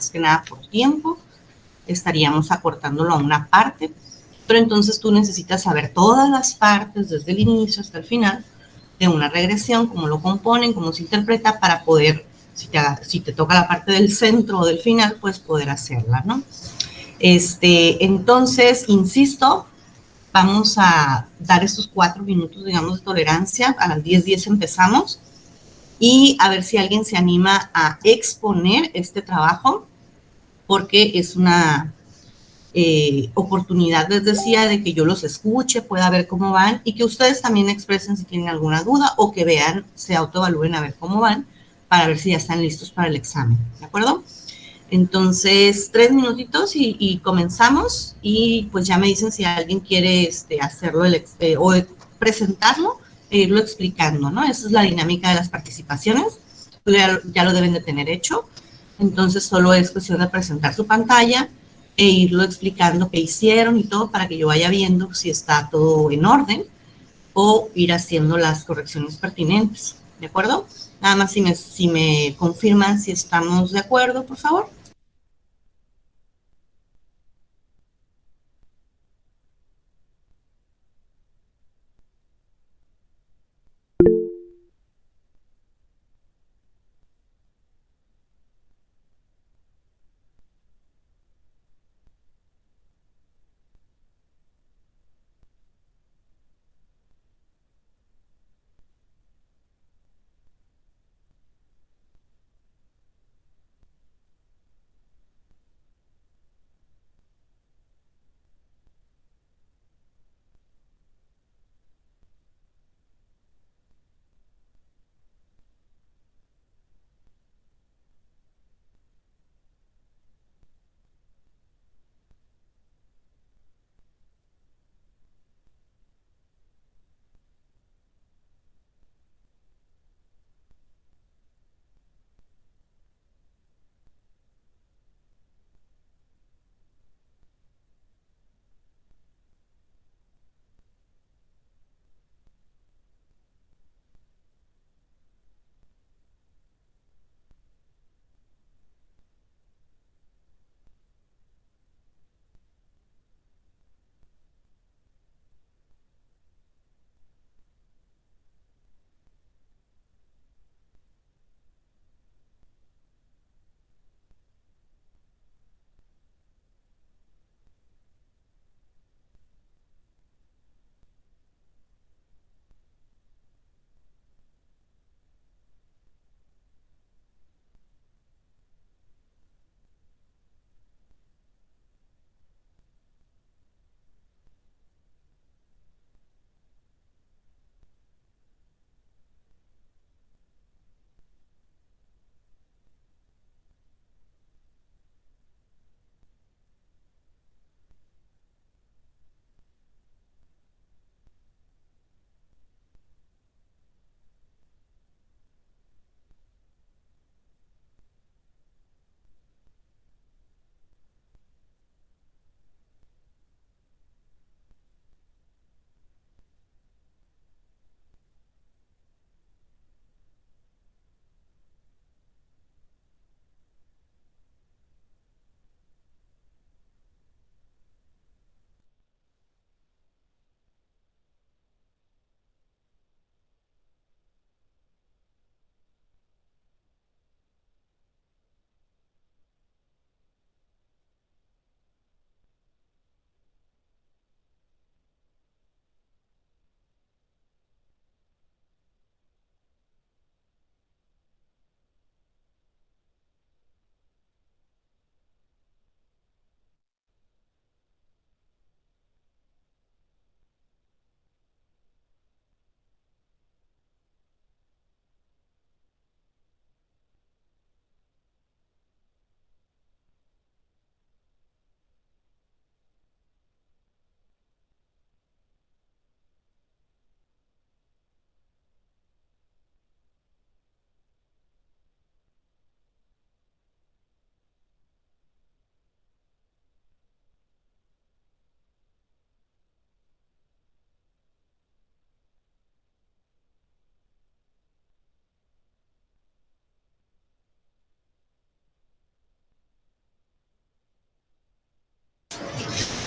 más que nada por tiempo, estaríamos acortándolo a una parte, pero entonces tú necesitas saber todas las partes desde el inicio hasta el final de una regresión, cómo lo componen, cómo se interpreta para poder, si te toca la parte del centro o del final, pues poder hacerla, ¿no? Entonces, insisto, vamos a dar estos 4 minutos, digamos, de tolerancia. A las 10:10 empezamos y a ver si alguien se anima a exponer este trabajo, porque es una oportunidad, les decía, de que yo los escuche, pueda ver cómo van y que ustedes también expresen si tienen alguna duda o que vean, se autoevalúen a ver cómo van para ver si ya están listos para el examen, ¿de acuerdo? Entonces, 3 minutitos y comenzamos y pues ya me dicen si alguien quiere hacerlo o presentarlo e irlo explicando, ¿no? Esa es la dinámica de las participaciones, ya lo deben de tener hecho, entonces solo es cuestión de presentar su pantalla e irlo explicando qué hicieron y todo para que yo vaya viendo si está todo en orden o ir haciendo las correcciones pertinentes, ¿de acuerdo? Nada más si me confirman si estamos de acuerdo, por favor.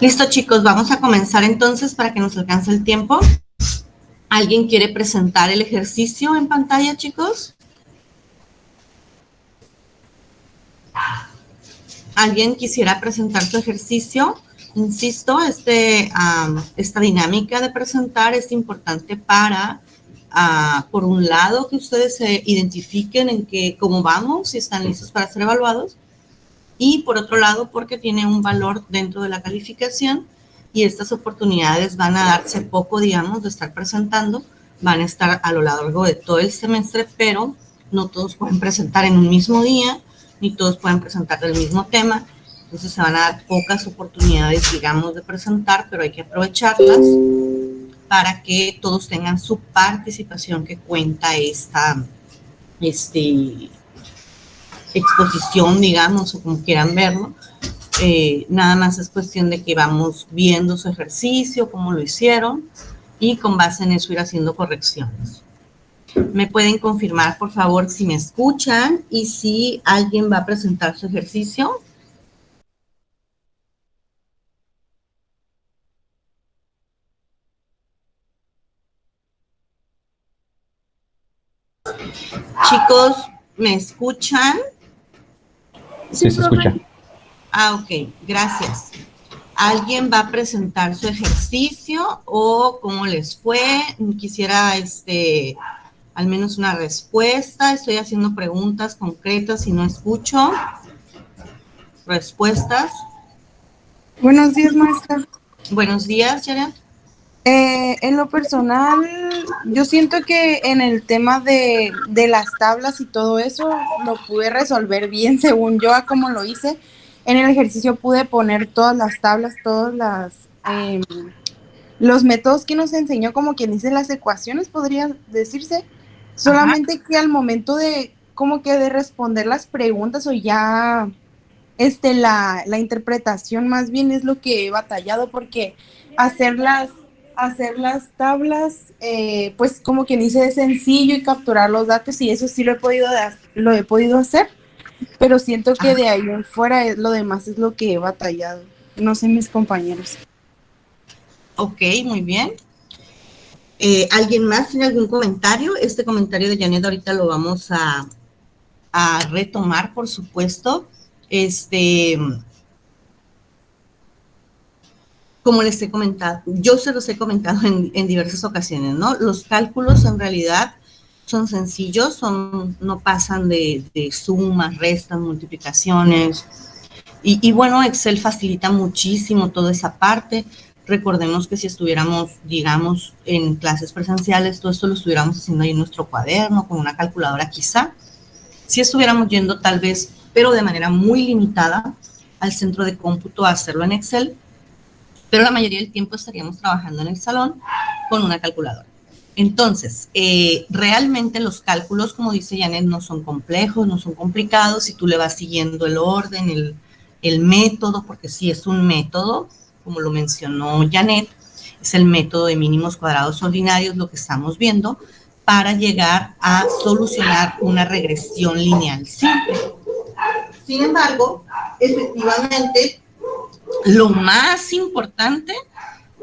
Listo, chicos, vamos a comenzar entonces para que nos alcance el tiempo. ¿Alguien quiere presentar el ejercicio en pantalla, chicos? ¿Alguien quisiera presentar su ejercicio? Insisto, esta dinámica de presentar es importante para, por un lado, que ustedes se identifiquen en cómo vamos, si están listos para ser evaluados, y por otro lado, porque tiene un valor dentro de la calificación y estas oportunidades van a darse poco, digamos, de estar presentando, van a estar a lo largo de todo el semestre, pero no todos pueden presentar en un mismo día, ni todos pueden presentar del mismo tema, entonces se van a dar pocas oportunidades, digamos, de presentar, pero hay que aprovecharlas para que todos tengan su participación que cuenta esta exposición, digamos, o como quieran verlo. Nada más es cuestión de que vamos viendo su ejercicio, cómo lo hicieron, y con base en eso ir haciendo correcciones. ¿Me pueden confirmar, por favor, si me escuchan y si alguien va a presentar su ejercicio? Chicos, ¿me escuchan? Sí, se escucha. Ok, gracias. ¿Alguien va a presentar su ejercicio o cómo les fue? Quisiera al menos una respuesta. Estoy haciendo preguntas concretas y no escucho respuestas. Buenos días, maestra. Buenos días, Janet. En lo personal, yo siento que en el tema de las tablas y todo eso, lo pude resolver bien según yo a cómo lo hice. En el ejercicio pude poner todas las tablas, los métodos que nos enseñó, como quien dice, las ecuaciones, podría decirse. Solamente que al momento de como que de responder las preguntas o ya la interpretación más bien es lo que he batallado, porque hacer las tablas, pues como quien dice, es sencillo, y capturar los datos, y eso sí lo he podido hacer, pero siento que de ahí en fuera lo demás es lo que he batallado. No sé, mis compañeros. Ok, muy bien. ¿Alguien más tiene algún comentario? Este comentario de Janet ahorita lo vamos a retomar, por supuesto. Como les he comentado, yo se los he comentado en diversas ocasiones, ¿no? Los cálculos en realidad son sencillos, no pasan de sumas, restas, multiplicaciones. Y bueno, Excel facilita muchísimo toda esa parte. Recordemos que si estuviéramos, digamos, en clases presenciales, todo esto lo estuviéramos haciendo ahí en nuestro cuaderno, con una calculadora quizá. Si estuviéramos yendo tal vez, pero de manera muy limitada, al centro de cómputo a hacerlo en Excel, pero la mayoría del tiempo estaríamos trabajando en el salón con una calculadora. Entonces, realmente los cálculos, como dice Janet, no son complejos, no son complicados, si tú le vas siguiendo el orden, el método, porque sí es un método, como lo mencionó Janet, es el método de mínimos cuadrados ordinarios, lo que estamos viendo, para llegar a solucionar una regresión lineal simple. Sin embargo, efectivamente, lo más importante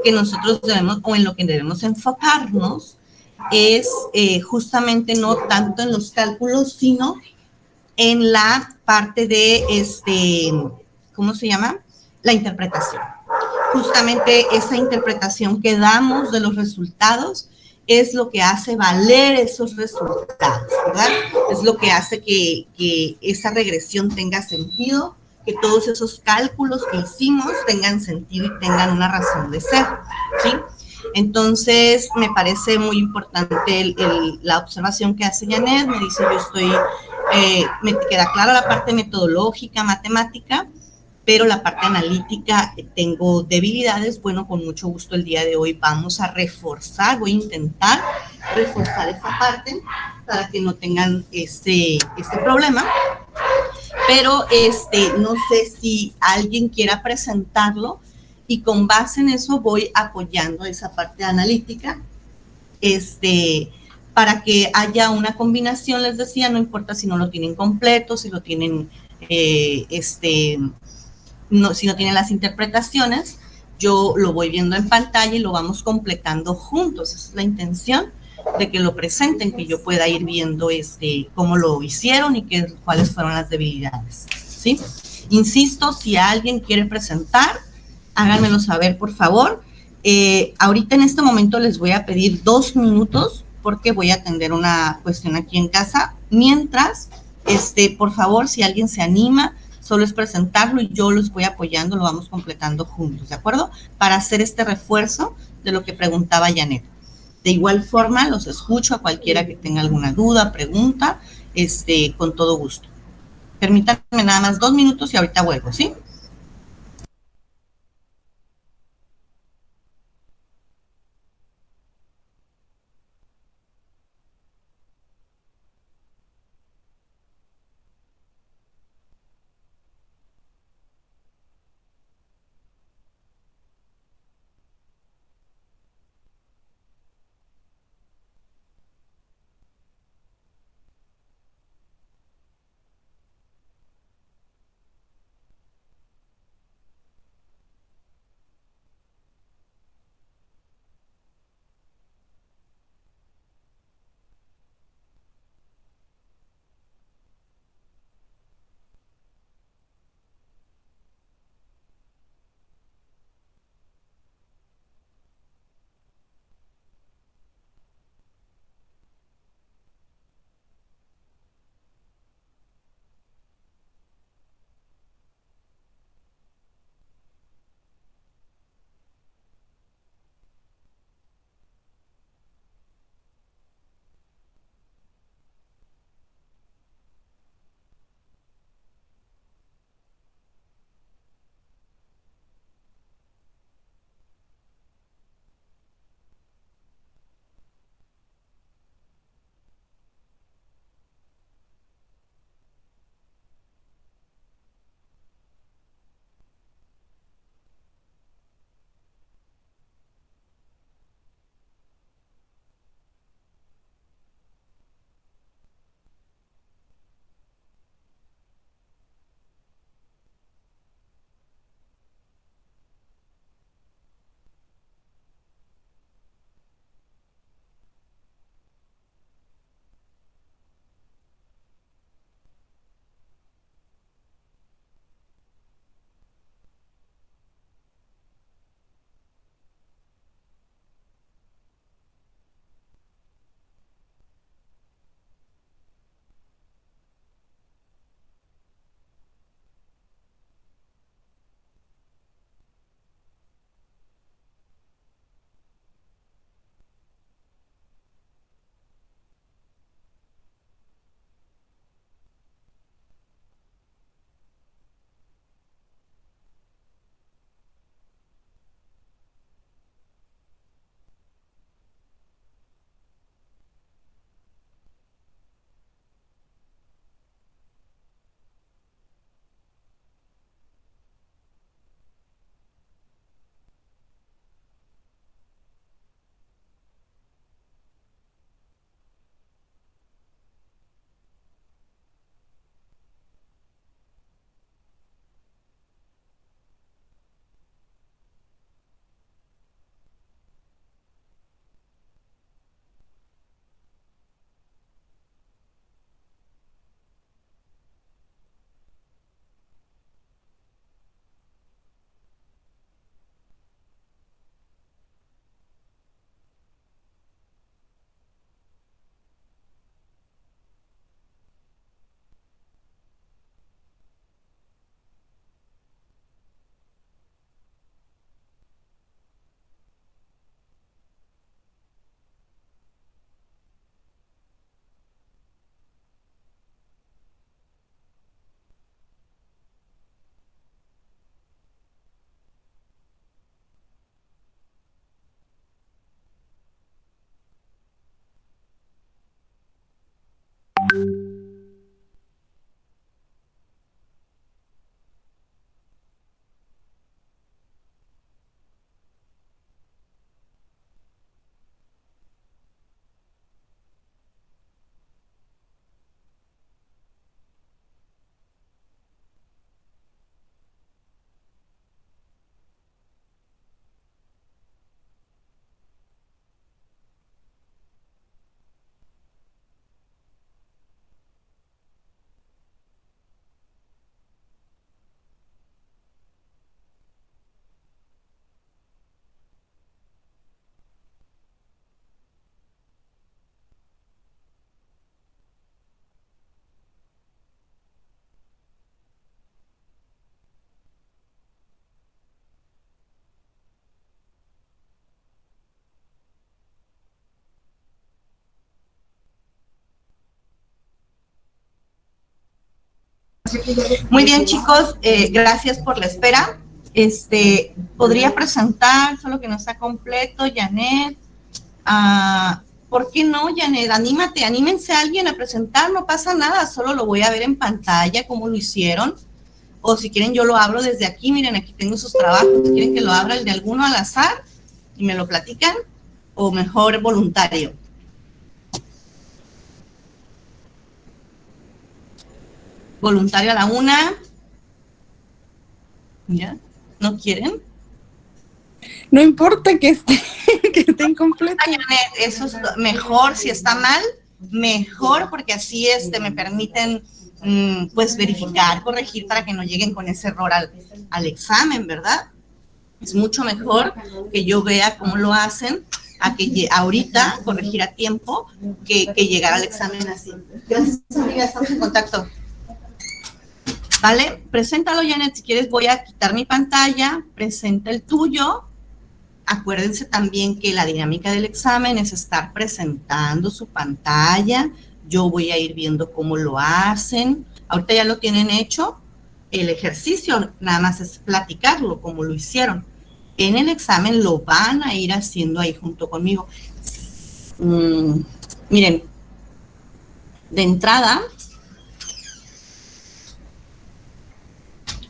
que nosotros debemos, o en lo que debemos enfocarnos, es justamente no tanto en los cálculos, sino en la parte de, ¿cómo se llama? La interpretación. Justamente esa interpretación que damos de los resultados es lo que hace valer esos resultados, ¿verdad? Es lo que hace que esa regresión tenga sentido, que todos esos cálculos que hicimos tengan sentido y tengan una razón de ser, ¿sí? Entonces, me parece muy importante la observación que hace Janet. Me dice, me queda clara la parte metodológica, matemática, pero la parte analítica tengo debilidades. Bueno, con mucho gusto el día de hoy vamos a reforzar, voy a intentar reforzar esa parte para que no tengan este problema. Pero no sé si alguien quiera presentarlo y con base en eso voy apoyando esa parte analítica, para que haya una combinación, les decía, no importa si no lo tienen completo, si lo tienen, si no tienen las interpretaciones, yo lo voy viendo en pantalla y lo vamos completando juntos. Esa es la intención de que lo presenten, que yo pueda ir viendo cómo lo hicieron y cuáles fueron las debilidades, ¿sí? Insisto, si alguien quiere presentar, háganmelo saber, por favor. Ahorita en este momento les voy a pedir 2 minutos porque voy a atender una cuestión aquí en casa. Mientras, por favor, si alguien se anima, solo es presentarlo y yo los voy apoyando, lo vamos completando juntos, ¿de acuerdo? Para hacer este refuerzo de lo que preguntaba Janet. De igual forma, los escucho a cualquiera que tenga alguna duda, pregunta, con todo gusto. Permítanme nada más 2 minutos y ahorita vuelvo, ¿sí? Muy bien, chicos, gracias por la espera. Podría presentar, solo que no está completo, Janet. ¿Por qué no, Janet? Anímate, anímense a alguien a presentar, no pasa nada, solo lo voy a ver en pantalla, cómo lo hicieron. O si quieren, yo lo abro desde aquí, miren, aquí tengo sus trabajos, si quieren que lo abra el de alguno al azar y me lo platican, o mejor voluntario. Voluntario a la una. ¿Ya? ¿No quieren? No importa que esté, que esté incompleto. Eso es mejor, si está mal, mejor, porque así me permiten pues verificar, corregir para que no lleguen con ese error al examen, ¿verdad? Es mucho mejor que yo vea cómo lo hacen a que ahorita corregir a tiempo que llegar al examen así. Gracias, amiga, estamos en contacto. ¿Vale? Preséntalo, Janet, si quieres voy a quitar mi pantalla, presenta el tuyo. Acuérdense también que la dinámica del examen es estar presentando su pantalla. Yo voy a ir viendo cómo lo hacen. Ahorita ya lo tienen hecho. El ejercicio nada más es platicarlo, como lo hicieron. En el examen lo van a ir haciendo ahí junto conmigo. Miren, de entrada,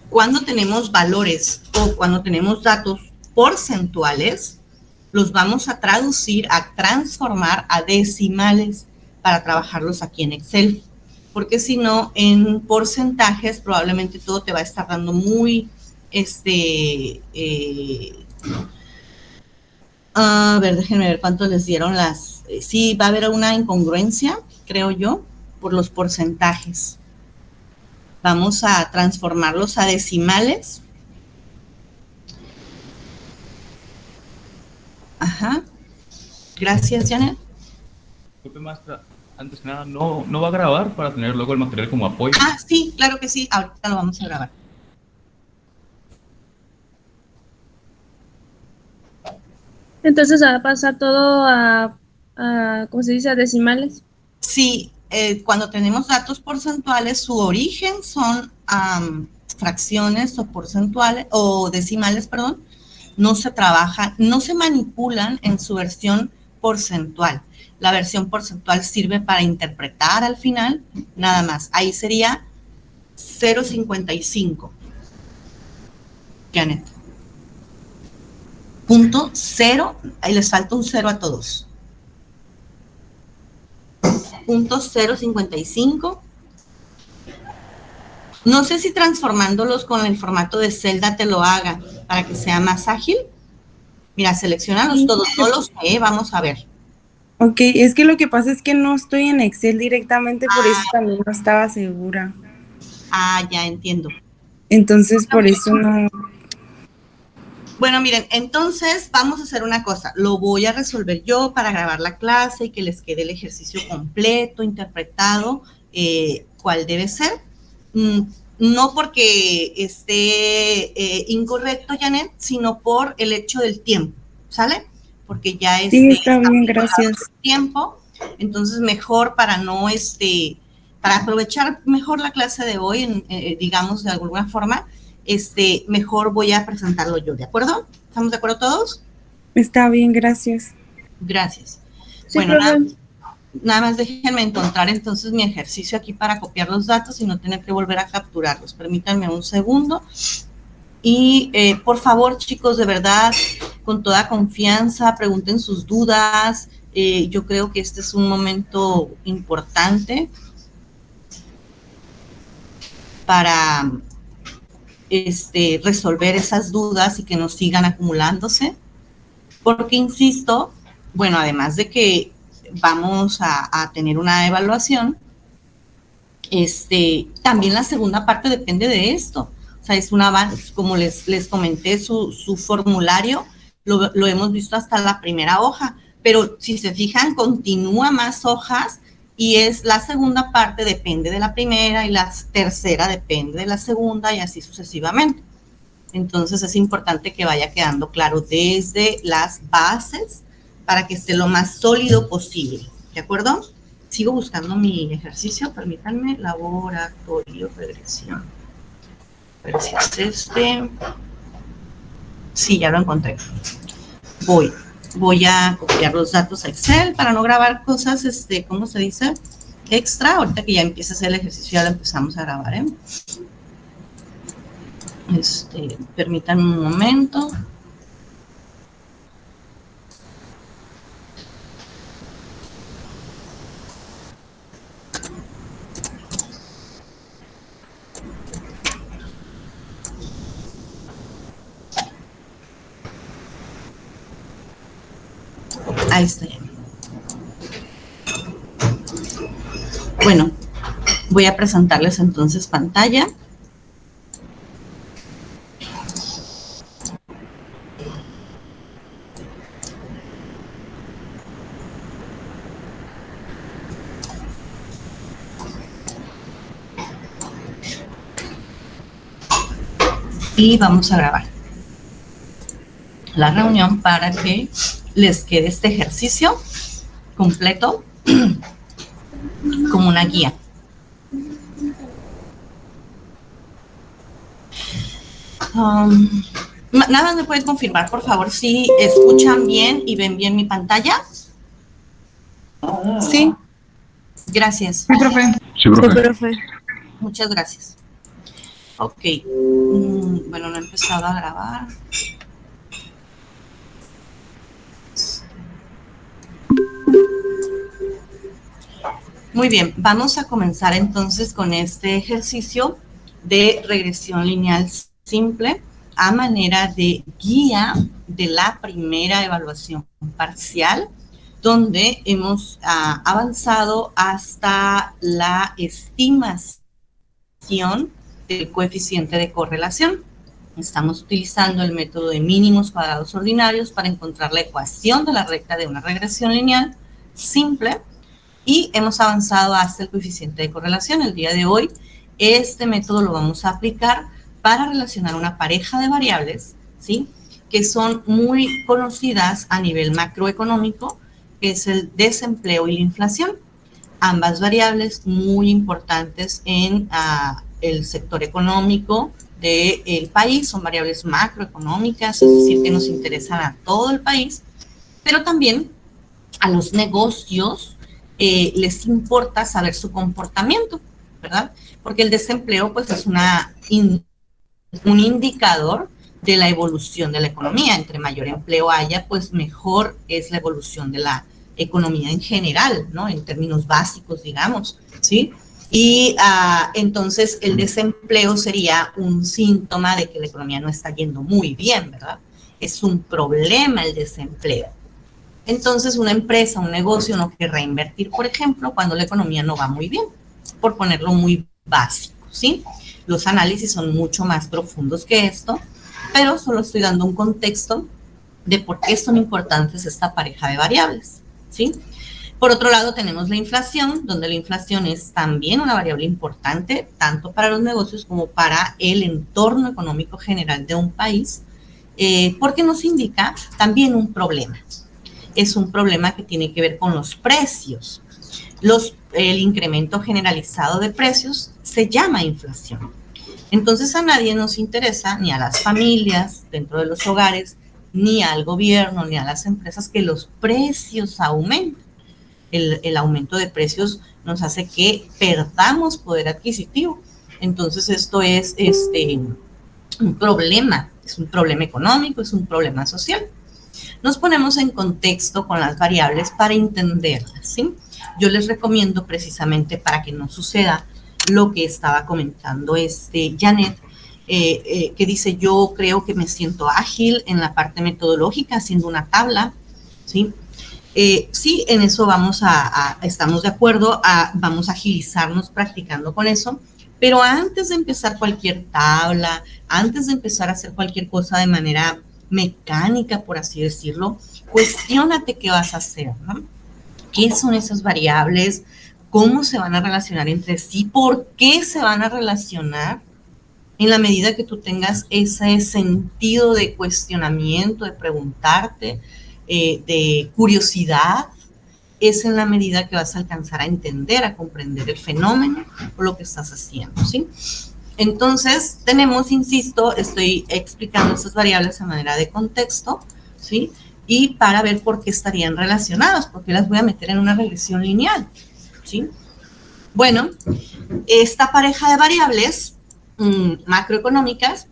cuando tenemos valores o cuando tenemos datos porcentuales, los vamos a traducir, a transformar a decimales para trabajarlos aquí en Excel. Porque si no, en porcentajes probablemente todo te va a estar dando muy, a ver, déjenme ver cuánto les dieron las, sí, va a haber una incongruencia, creo yo, por los porcentajes. Vamos a transformarlos a decimales. Ajá. Gracias, Janet. Maestra, antes que nada, ¿no va a grabar para tener luego el material como apoyo? Sí, claro que sí. Ahorita lo vamos a grabar. Entonces va a pasar todo a ¿cómo se dice? A decimales. Sí, cuando tenemos datos porcentuales, su origen son fracciones o porcentuales, o decimales, perdón, no se trabajan, no se manipulan en su versión porcentual. La versión porcentual sirve para interpretar al final, nada más. Ahí sería 0.55. Janet. Punto 0, ahí les falta un 0 a todos. Punto 0.55. No sé si transformándolos con el formato de celda te lo haga para que sea más ágil. Mira, seleccionalos todos, no los sé, vamos a ver. Ok, es que lo que pasa es que no estoy en Excel directamente, por eso también no estaba segura. Ya entiendo. Entonces, por eso no... Bueno, miren, entonces vamos a hacer una cosa. Lo voy a resolver yo para grabar la clase y que les quede el ejercicio completo, interpretado, cuál debe ser. No porque esté incorrecto, Janet, sino por el hecho del tiempo, ¿sale? Porque ya sí, está bien, gracias. Tiempo, entonces mejor para no, para aprovechar mejor la clase de hoy, digamos de alguna forma, mejor voy a presentarlo yo, ¿de acuerdo? ¿Estamos de acuerdo todos? Está bien, gracias. Gracias. Sí, bueno, nada más déjenme encontrar entonces mi ejercicio aquí para copiar los datos y no tener que volver a capturarlos. Permítanme un segundo. Y por favor, chicos, de verdad, con toda confianza, pregunten sus dudas. Yo creo que este es un momento importante para resolver esas dudas y que no sigan acumulándose. Porque, insisto, bueno, además de que vamos a tener una evaluación, también la segunda parte depende de esto. O sea, es como les comenté, su formulario lo hemos visto hasta la primera hoja, pero si se fijan, continúa más hojas y es la segunda parte depende de la primera y la tercera depende de la segunda y así sucesivamente. Entonces es importante que vaya quedando claro desde las bases para que esté lo más sólido posible, ¿de acuerdo? Sigo buscando mi ejercicio, permítanme, laboratorio, regresión. A ver si es este. Sí, ya lo encontré. Voy a copiar los datos a Excel para no grabar cosas, ¿cómo se dice? Extra. Ahorita que ya empieza a hacer el ejercicio, ya lo empezamos a grabar, ¿eh? Permítanme un momento. Ahí está. Bueno, voy a presentarles entonces pantalla. Y vamos a grabar la reunión para que les quede este ejercicio completo como una guía. Nada más me pueden confirmar, por favor, si escuchan bien y ven bien mi pantalla. Sí. Gracias. Sí, profe. Sí, profe. Muchas gracias. Ok. Bueno, no he empezado a grabar. Muy bien, vamos a comenzar entonces con este ejercicio de regresión lineal simple a manera de guía de la primera evaluación parcial, donde hemos avanzado hasta la estimación del coeficiente de correlación. Estamos utilizando el método de mínimos cuadrados ordinarios para encontrar la ecuación de la recta de una regresión lineal simple. Y hemos avanzado hasta el coeficiente de correlación. El día de hoy, este método lo vamos a aplicar para relacionar una pareja de variables, ¿sí?, que son muy conocidas a nivel macroeconómico, que es el desempleo y la inflación. Ambas variables muy importantes en el sector económico del país, son variables macroeconómicas, es decir, que nos interesan a todo el país, pero también a los negocios les importa saber su comportamiento, ¿verdad? Porque el desempleo, pues, es un indicador de la evolución de la economía. Entre mayor empleo haya, pues, mejor es la evolución de la economía en general, ¿no? En términos básicos, digamos, ¿sí? Y entonces el desempleo sería un síntoma de que la economía no está yendo muy bien, ¿verdad? Es un problema el desempleo. Entonces, una empresa, un negocio no querrá invertir, por ejemplo, cuando la economía no va muy bien, por ponerlo muy básico, ¿sí? Los análisis son mucho más profundos que esto, pero solo estoy dando un contexto de por qué son importantes esta pareja de variables, ¿sí? Por otro lado, tenemos la inflación, donde la inflación es también una variable importante, tanto para los negocios como para el entorno económico general de un país, porque nos indica también un problema. Es un problema que tiene que ver con los precios. El incremento generalizado de precios se llama inflación. Entonces a nadie nos interesa, ni a las familias dentro de los hogares, ni al gobierno, ni a las empresas, que los precios aumenten. El aumento de precios nos hace que perdamos poder adquisitivo. Entonces esto es un problema, es un problema económico, es un problema social. Nos ponemos en contexto con las variables para entenderlas, ¿sí? Yo les recomiendo, precisamente para que no suceda lo que estaba comentando Janet, que dice: yo creo que me siento ágil en la parte metodológica haciendo una tabla, ¿sí? Sí, en eso estamos de acuerdo, vamos a agilizarnos practicando con eso, pero antes de empezar cualquier tabla, antes de empezar a hacer cualquier cosa de manera mecánica, por así decirlo, cuestiónate qué vas a hacer, ¿no? ¿Qué son esas variables? ¿Cómo se van a relacionar entre sí? ¿Por qué se van a relacionar? En la medida que tú tengas ese sentido de cuestionamiento, de preguntarte, de curiosidad, es en la medida que vas a alcanzar a entender, a comprender el fenómeno o lo que estás haciendo, ¿sí? Entonces, tenemos, insisto, estoy explicando estas variables a manera de contexto, ¿sí? Y para ver por qué estarían relacionadas, porque las voy a meter en una regresión lineal, ¿sí? Bueno, esta pareja de variables macroeconómicas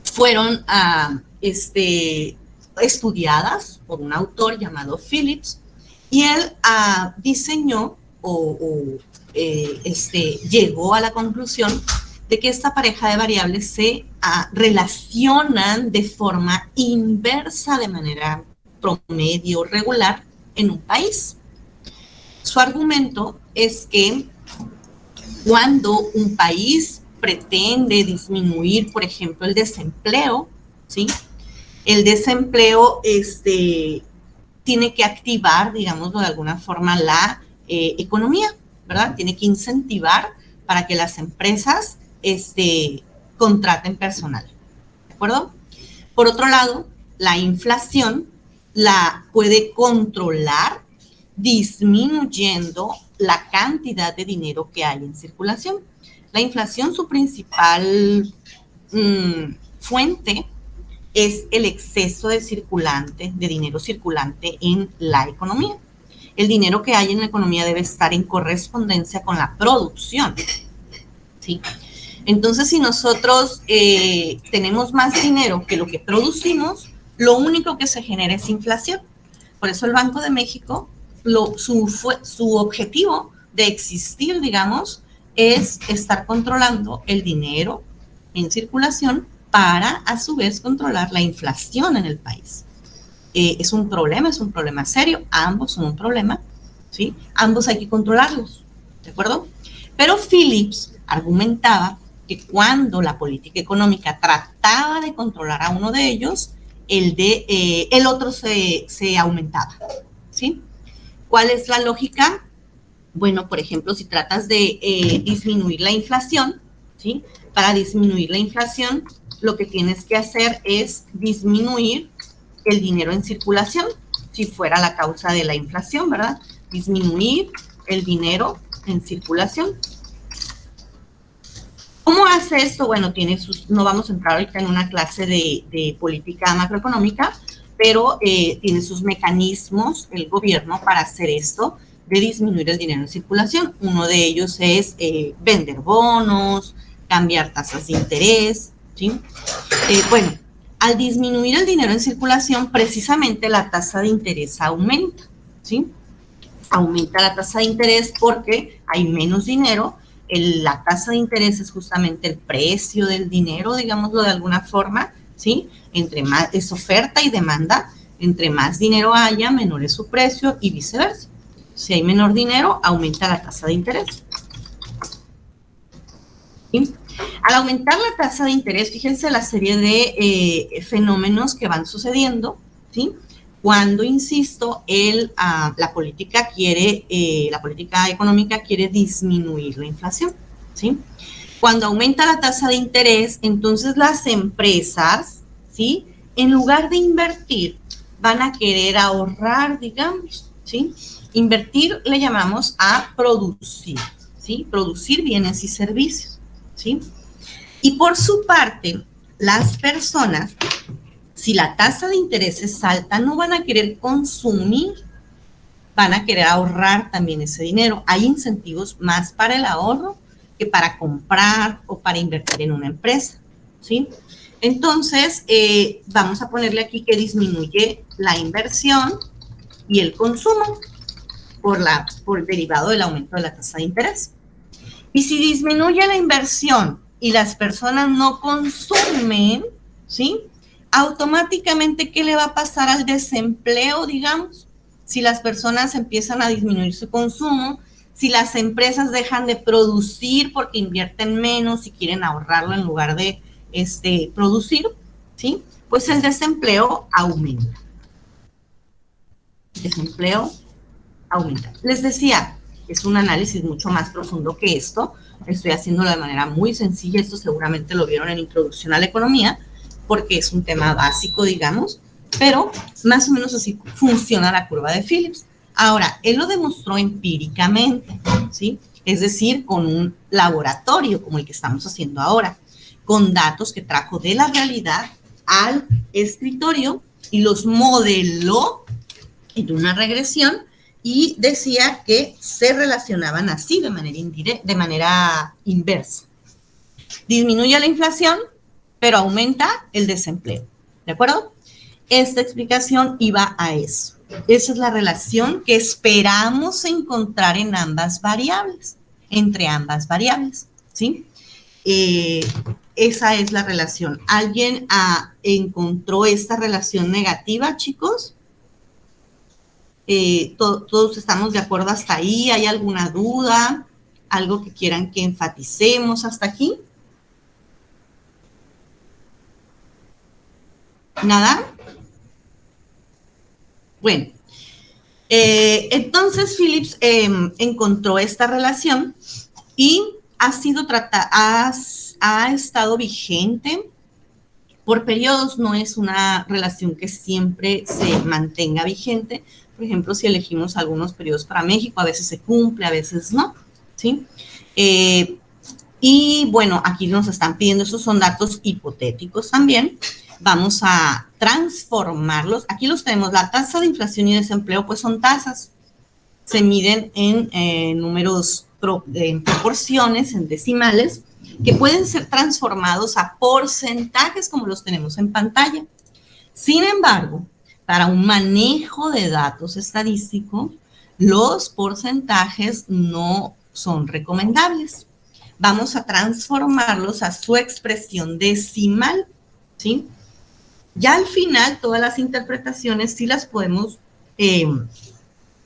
fueron estudiadas por un autor llamado Phillips, y él diseñó llegó a la conclusión de que esta pareja de variables se relacionan de forma inversa, de manera promedio regular, en un país. Su argumento es que cuando un país pretende disminuir, por ejemplo, el desempleo, ¿sí? El desempleo tiene que activar, digámoslo de alguna forma, la economía, ¿verdad? Tiene que incentivar para que las empresas contraten personal, ¿de acuerdo? Por otro lado, la inflación la puede controlar disminuyendo la cantidad de dinero que hay en circulación. La inflación, su principal fuente es el exceso de dinero circulante en la economía. El dinero que hay en la economía debe estar en correspondencia con la producción, ¿sí? Entonces, si nosotros tenemos más dinero que lo que producimos, lo único que se genera es inflación. Por eso el Banco de México, su objetivo de existir, digamos, es estar controlando el dinero en circulación para, a su vez, controlar la inflación en el país. Es un problema serio, ambos son un problema, ¿sí? Ambos hay que controlarlos, ¿de acuerdo? Pero Phillips argumentaba que cuando la política económica trataba de controlar a uno de ellos, el otro se aumentaba, ¿sí? ¿Cuál es la lógica? Bueno, por ejemplo, si tratas de disminuir la inflación, ¿sí? Para disminuir la inflación, lo que tienes que hacer es disminuir el dinero en circulación, si fuera la causa de la inflación, ¿verdad? Disminuir el dinero en circulación. ¿Cómo hace esto? Bueno, no vamos a entrar ahorita en una clase de política macroeconómica, pero tiene sus mecanismos el gobierno para hacer esto, de disminuir el dinero en circulación. Uno de ellos es vender bonos, cambiar tasas de interés, ¿sí? Bueno, al disminuir el dinero en circulación, precisamente la tasa de interés aumenta, ¿sí? Aumenta la tasa de interés porque hay menos dinero. La tasa de interés es justamente el precio del dinero, digámoslo de alguna forma, ¿sí? Entre más es oferta y demanda, entre más dinero haya, menor es su precio y viceversa. Si hay menor dinero, aumenta la tasa de interés. ¿Sí? Al aumentar la tasa de interés, fíjense la serie de fenómenos que van sucediendo, ¿sí? Cuando, insisto, la política económica quiere disminuir la inflación, ¿sí? Cuando aumenta la tasa de interés, entonces las empresas, ¿sí? En lugar de invertir, van a querer ahorrar, digamos, ¿sí? Invertir le llamamos a producir, ¿sí? Producir bienes y servicios, ¿sí? Y por su parte, las personas, si la tasa de interés es alta, no van a querer consumir, van a querer ahorrar también ese dinero. Hay incentivos más para el ahorro que para comprar o para invertir en una empresa, ¿sí? Entonces, vamos a ponerle aquí que disminuye la inversión y el consumo por derivado del aumento de la tasa de interés. Y si disminuye la inversión y las personas no consumen, ¿sí? Automáticamente, ¿qué le va a pasar al desempleo, digamos? Si las personas empiezan a disminuir su consumo, si las empresas dejan de producir porque invierten menos y quieren ahorrarlo en lugar de producir, ¿sí? Pues el desempleo aumenta. El desempleo aumenta. Les decía, es un análisis mucho más profundo que esto. Estoy haciéndolo de manera muy sencilla. Esto seguramente lo vieron en Introducción a la Economía, porque es un tema básico, digamos, pero más o menos así funciona la curva de Phillips. Ahora, él lo demostró empíricamente, ¿sí? Es decir, con un laboratorio como el que estamos haciendo ahora, con datos que trajo de la realidad al escritorio y los modeló en una regresión y decía que se relacionaban así de manera indirecta, de manera inversa. Disminuye la inflación, pero aumenta el desempleo, ¿de acuerdo? Esta explicación iba a eso. Esa es la relación que esperamos encontrar en ambas variables, entre ambas variables, ¿sí? Esa es la relación. ¿Alguien encontró esta relación negativa, chicos? ¿Todos estamos de acuerdo hasta ahí? ¿Hay alguna duda? ¿Algo que quieran que enfaticemos hasta aquí? ¿Nada? Bueno, entonces Phillips encontró esta relación y ha estado vigente por periodos. No es una relación que siempre se mantenga vigente. Por ejemplo, si elegimos algunos periodos para México, a veces se cumple, a veces no, ¿sí? Y bueno, aquí nos están pidiendo, esos son datos hipotéticos también. Vamos a transformarlos. Aquí los tenemos, la tasa de inflación y desempleo, pues son tasas. Se miden en números, en proporciones, en decimales, que pueden ser transformados a porcentajes como los tenemos en pantalla. Sin embargo, para un manejo de datos estadístico, los porcentajes no son recomendables. Vamos a transformarlos a su expresión decimal, ¿sí? Ya al final, todas las interpretaciones sí las podemos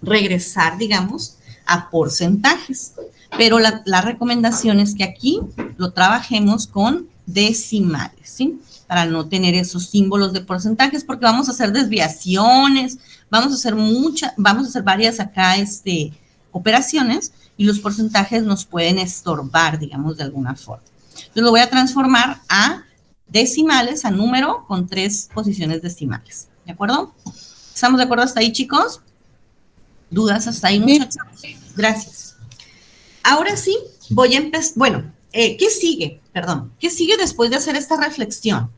regresar, digamos, a porcentajes. Pero la recomendación es que aquí lo trabajemos con decimales, ¿sí? Para no tener esos símbolos de porcentajes, porque vamos a hacer desviaciones, vamos a hacer varias acá operaciones, y los porcentajes nos pueden estorbar, digamos, de alguna forma. Entonces lo voy a transformar a decimales, a número con 3 posiciones decimales. ¿De acuerdo? ¿Estamos de acuerdo hasta ahí, chicos? ¿Dudas hasta ahí, muchachos? Gracias. Ahora sí, voy a empezar. Bueno, ¿qué sigue? Perdón. ¿Qué sigue después de hacer esta reflexión?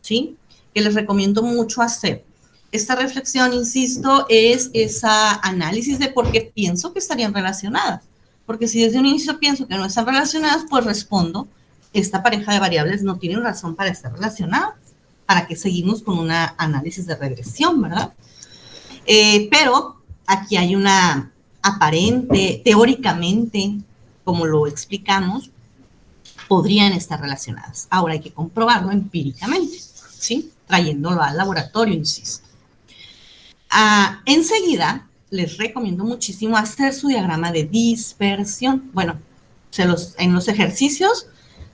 ¿Sí? Que les recomiendo mucho hacer. Esta reflexión, insisto, es ese análisis de por qué pienso que estarían relacionadas. Porque si desde un inicio pienso que no están relacionadas, pues respondo, esta pareja de variables no tiene razón para estar relacionadas. ¿Para qué seguimos con un análisis de regresión, verdad? Pero aquí hay una aparente, teóricamente, como lo explicamos, podrían estar relacionadas. Ahora hay que comprobarlo empíricamente, ¿sí? Trayéndolo al laboratorio, insisto. Enseguida, les recomiendo muchísimo hacer su diagrama de dispersión. Bueno, en los ejercicios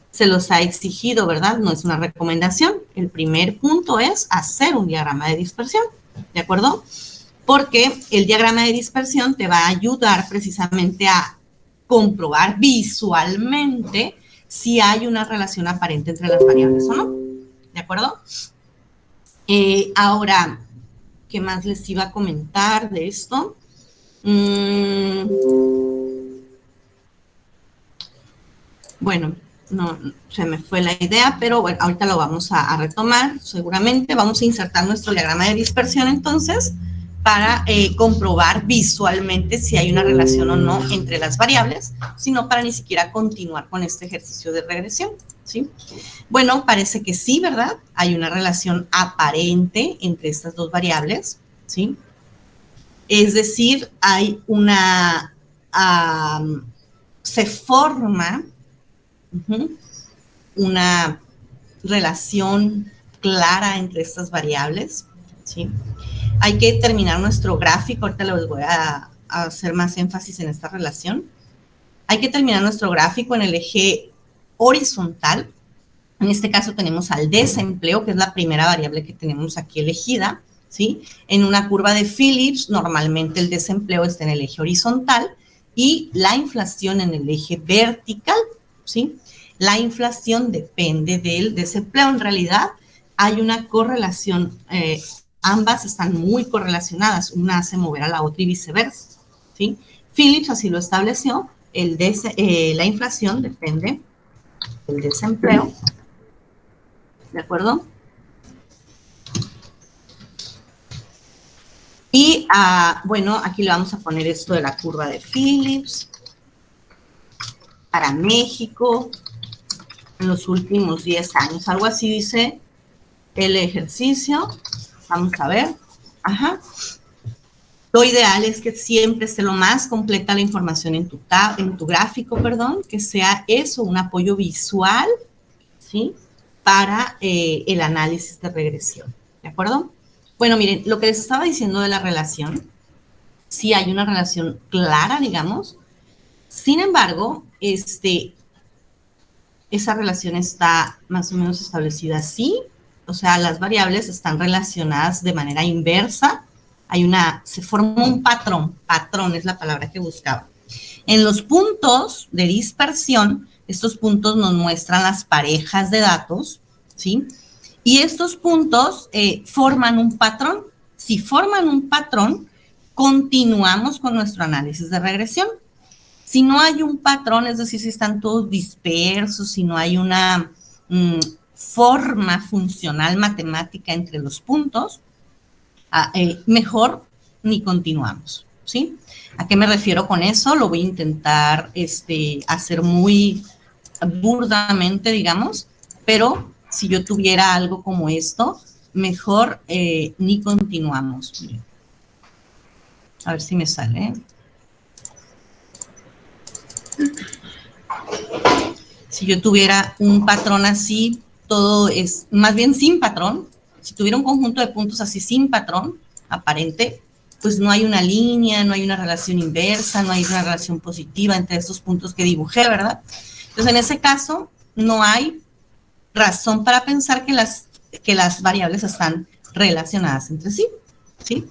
se los ha exigido, ¿verdad? No es una recomendación. El primer punto es hacer un diagrama de dispersión, ¿de acuerdo? Porque el diagrama de dispersión te va a ayudar precisamente a comprobar visualmente si hay una relación aparente entre las variables o no, ¿de acuerdo? Ahora, ¿qué más les iba a comentar de esto? Bueno, no, se me fue la idea, pero bueno, ahorita lo vamos a retomar, seguramente. Vamos a insertar nuestro diagrama de dispersión, entonces, para comprobar visualmente si hay una relación o no entre las variables, sino para ni siquiera continuar con este ejercicio de regresión, ¿sí? Bueno, parece que sí, ¿verdad? Hay una relación aparente entre estas dos variables, ¿sí? Es decir, hay se forma una relación clara entre estas variables, ¿sí? Hay que determinar nuestro gráfico. Ahorita les voy a hacer más énfasis en esta relación. Hay que determinar nuestro gráfico en el eje horizontal. En este caso tenemos al desempleo, que es la primera variable que tenemos aquí elegida, ¿sí? En una curva de Phillips, normalmente el desempleo está en el eje horizontal y la inflación en el eje vertical, ¿sí? La inflación depende del desempleo. En realidad hay una correlación ambas están muy correlacionadas, una hace mover a la otra y viceversa, ¿sí? Phillips así lo estableció, la inflación depende del desempleo, ¿de acuerdo? Y, bueno, aquí le vamos a poner esto de la curva de Phillips para México en los últimos 10 años. Algo así dice el ejercicio. Vamos a ver. Ajá. Lo ideal es que siempre esté lo más completa la información en tu gráfico, perdón, que sea eso, un apoyo visual, ¿sí? Para el análisis de regresión, ¿de acuerdo? Bueno, miren, lo que les estaba diciendo de la relación, sí hay una relación clara, digamos. Sin embargo, esa relación está más o menos establecida así, o sea, las variables están relacionadas de manera inversa. Se forma un patrón es la palabra que buscaba. En los puntos de dispersión, estos puntos nos muestran las parejas de datos, ¿sí? Y estos puntos forman un patrón. Si forman un patrón, continuamos con nuestro análisis de regresión. Si no hay un patrón, es decir, si están todos dispersos, si no hay una forma funcional matemática entre los puntos, mejor ni continuamos, ¿sí? ¿A qué me refiero con eso? Lo voy a intentar hacer muy burdamente, digamos, pero si yo tuviera algo como esto, mejor ni continuamos. A ver si me sale. Si yo tuviera un patrón así, todo es más bien sin patrón. Si tuviera un conjunto de puntos así sin patrón aparente, pues no hay una línea, no hay una relación inversa, no hay una relación positiva entre estos puntos que dibujé, ¿verdad? Entonces, en ese caso, no hay razón para pensar que las variables están relacionadas entre sí, ¿sí?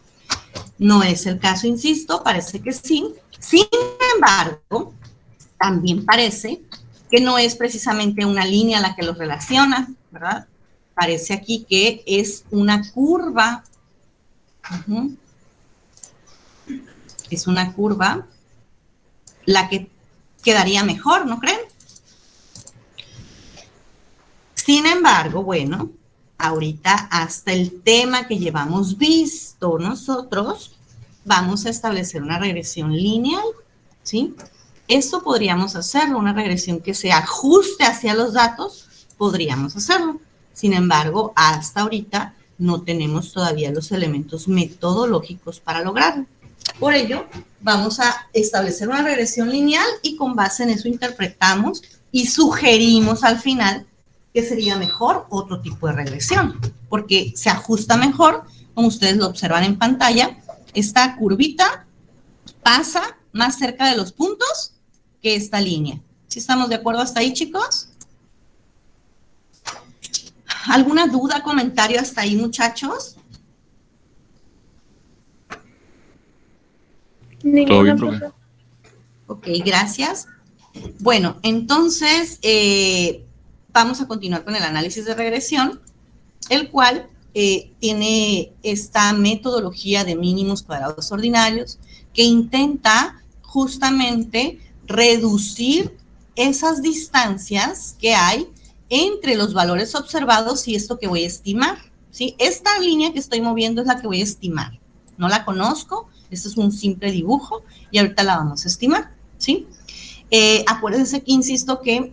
No es el caso, insisto, parece que sí. Sin embargo, también parece que no es precisamente una línea la que los relaciona, ¿verdad? Parece aquí que es una curva. Es una curva la que quedaría mejor, ¿no creen? Sin embargo, bueno, ahorita hasta el tema que llevamos visto nosotros, vamos a establecer una regresión lineal, ¿sí? Esto podríamos hacerlo, una regresión que se ajuste hacia los datos, podríamos hacerlo. Sin embargo, hasta ahorita no tenemos todavía los elementos metodológicos para lograrlo. Por ello, vamos a establecer una regresión lineal y con base en eso interpretamos y sugerimos al final que sería mejor otro tipo de regresión, porque se ajusta mejor, como ustedes lo observan en pantalla, esta curvita pasa más cerca de los puntos que esta línea. ¿Sí estamos de acuerdo hasta ahí, chicos? ¿Alguna duda, comentario hasta ahí, muchachos? Todo bien, profe. Ok, gracias. Bueno, entonces vamos a continuar con el análisis de regresión, el cual tiene esta metodología de mínimos cuadrados ordinarios que intenta justamente reducir esas distancias que hay entre los valores observados y esto que voy a estimar, ¿sí? Esta línea que estoy moviendo es la que voy a estimar. No la conozco, esto es un simple dibujo y ahorita la vamos a estimar, ¿sí? Acuérdense que insisto que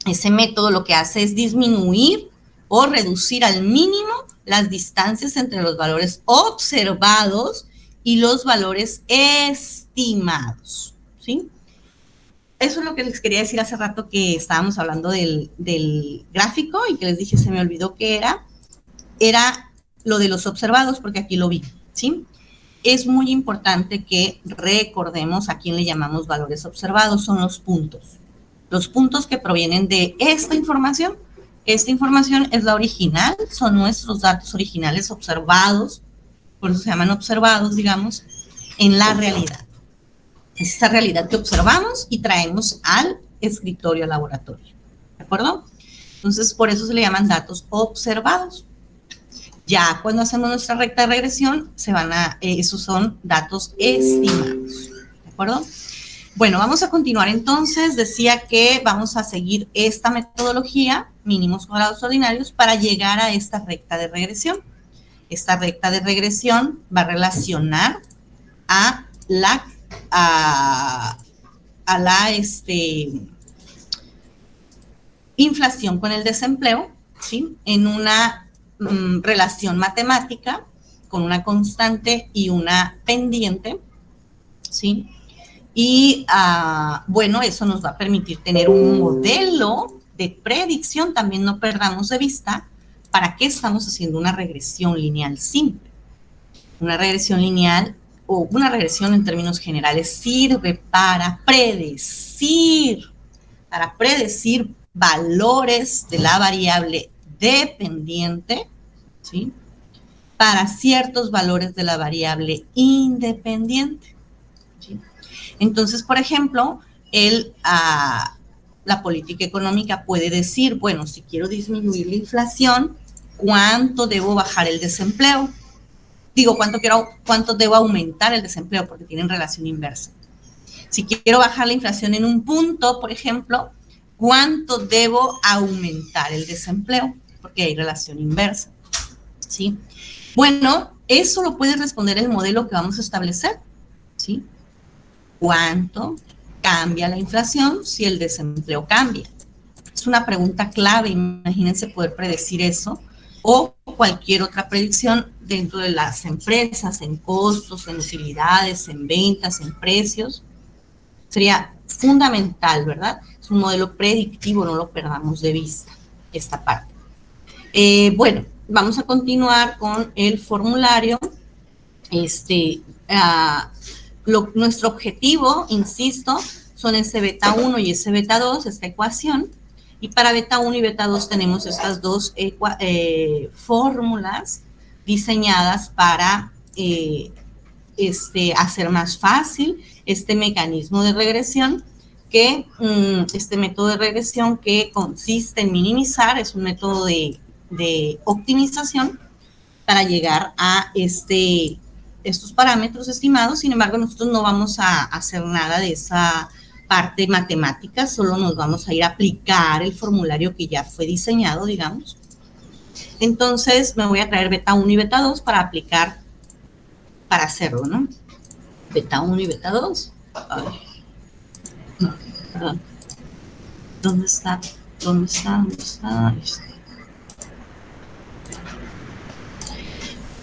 ese método lo que hace es disminuir o reducir al mínimo las distancias entre los valores observados y los valores estimados, ¿sí? Eso es lo que les quería decir hace rato que estábamos hablando del gráfico y que les dije se me olvidó que era lo de los observados porque aquí lo vi, ¿sí? Es muy importante que recordemos a quién le llamamos valores observados, son los puntos. Los puntos que provienen de esta información. Esta información es la original, son nuestros datos originales observados, por eso se llaman observados, digamos, en la realidad. Es esta realidad que observamos y traemos al escritorio, al laboratorio, ¿de acuerdo? Entonces, por eso se le llaman datos observados. Ya cuando hacemos nuestra recta de regresión, esos son datos estimados, ¿de acuerdo? Bueno, vamos a continuar entonces. Decía que vamos a seguir esta metodología, mínimos cuadrados ordinarios, para llegar a esta recta de regresión. Esta recta de regresión va a relacionar a la inflación con el desempleo, ¿sí? En una relación matemática con una constante y una pendiente, ¿sí? Y bueno, eso nos va a permitir tener un modelo de predicción, también no perdamos de vista para qué estamos haciendo una regresión lineal simple. Una regresión lineal o una regresión en términos generales sirve para predecir valores de la variable dependiente, ¿sí? Para ciertos valores de la variable independiente, ¿sí? Entonces, por ejemplo, la política económica puede decir, bueno, si quiero disminuir la inflación, ¿cuánto debo bajar el desempleo? Digo, ¿cuánto debo aumentar el desempleo? Porque tienen relación inversa. Si quiero bajar la inflación en un punto, por ejemplo, ¿cuánto debo aumentar el desempleo? Porque hay relación inversa, ¿sí? Bueno, eso lo puede responder el modelo que vamos a establecer, ¿sí? ¿Cuánto cambia la inflación si el desempleo cambia? Es una pregunta clave, imagínense poder predecir eso, o cualquier otra predicción dentro de las empresas, en costos, en utilidades, en ventas, en precios. Sería fundamental, ¿verdad? Es un modelo predictivo, no lo perdamos de vista, esta parte. Bueno, vamos a continuar con el formulario. Nuestro objetivo, insisto, son ese beta 1 y ese beta 2, esta ecuación, y para beta 1 y beta 2 tenemos estas dos fórmulas diseñadas para hacer más fácil este mecanismo de regresión, este método de regresión que consiste en minimizar, es un método de optimización para llegar a estos parámetros estimados. Sin embargo, nosotros no vamos a hacer nada de esa parte matemática, solo nos vamos a ir a aplicar el formulario que ya fue diseñado, digamos. Entonces, me voy a traer beta 1 y beta 2 para aplicar, para hacerlo, ¿no? Beta 1 y beta 2. Ay. No, perdón. ¿Dónde está? ¿Dónde está? ¿Dónde está?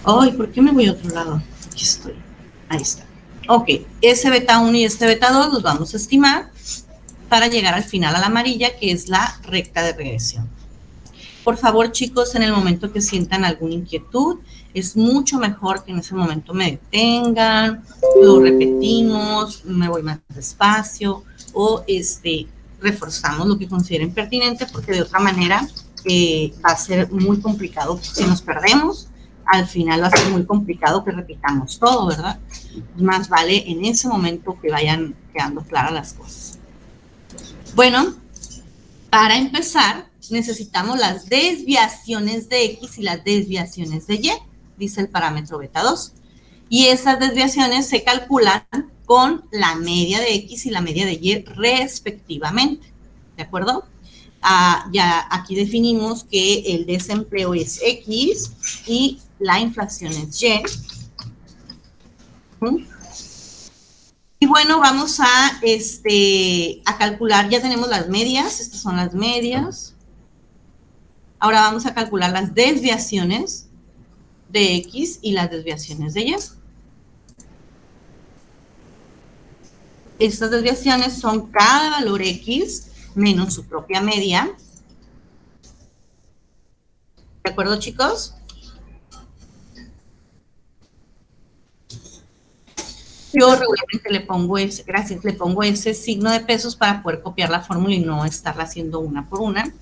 Ay, ¿por qué me voy a otro lado? Aquí estoy. Ahí está. Ok, ese beta 1 y este beta 2 los vamos a estimar para llegar al final a la amarilla, que es la recta de regresión. Por favor, chicos, en el momento que sientan alguna inquietud, es mucho mejor que en ese momento me detengan, lo repetimos, me voy más despacio o reforzamos lo que consideren pertinente, porque de otra manera va a ser muy complicado. Si nos perdemos, al final va a ser muy complicado que repitamos todo, ¿verdad? Más vale en ese momento que vayan quedando claras las cosas. Bueno, para empezar, necesitamos las desviaciones de X y las desviaciones de Y, dice el parámetro beta 2. Y esas desviaciones se calculan con la media de X y la media de Y respectivamente, ¿de acuerdo? Ya aquí definimos que el desempleo es X y la inflación es Y. Y bueno, vamos a calcular, ya tenemos las medias, estas son las medias. Ahora vamos a calcular las desviaciones de X y las desviaciones de Y. Estas desviaciones son cada valor X menos su propia media. ¿De acuerdo, chicos? Yo regularmente le pongo le pongo ese signo de pesos para poder copiar la fórmula y no estarla haciendo una por una.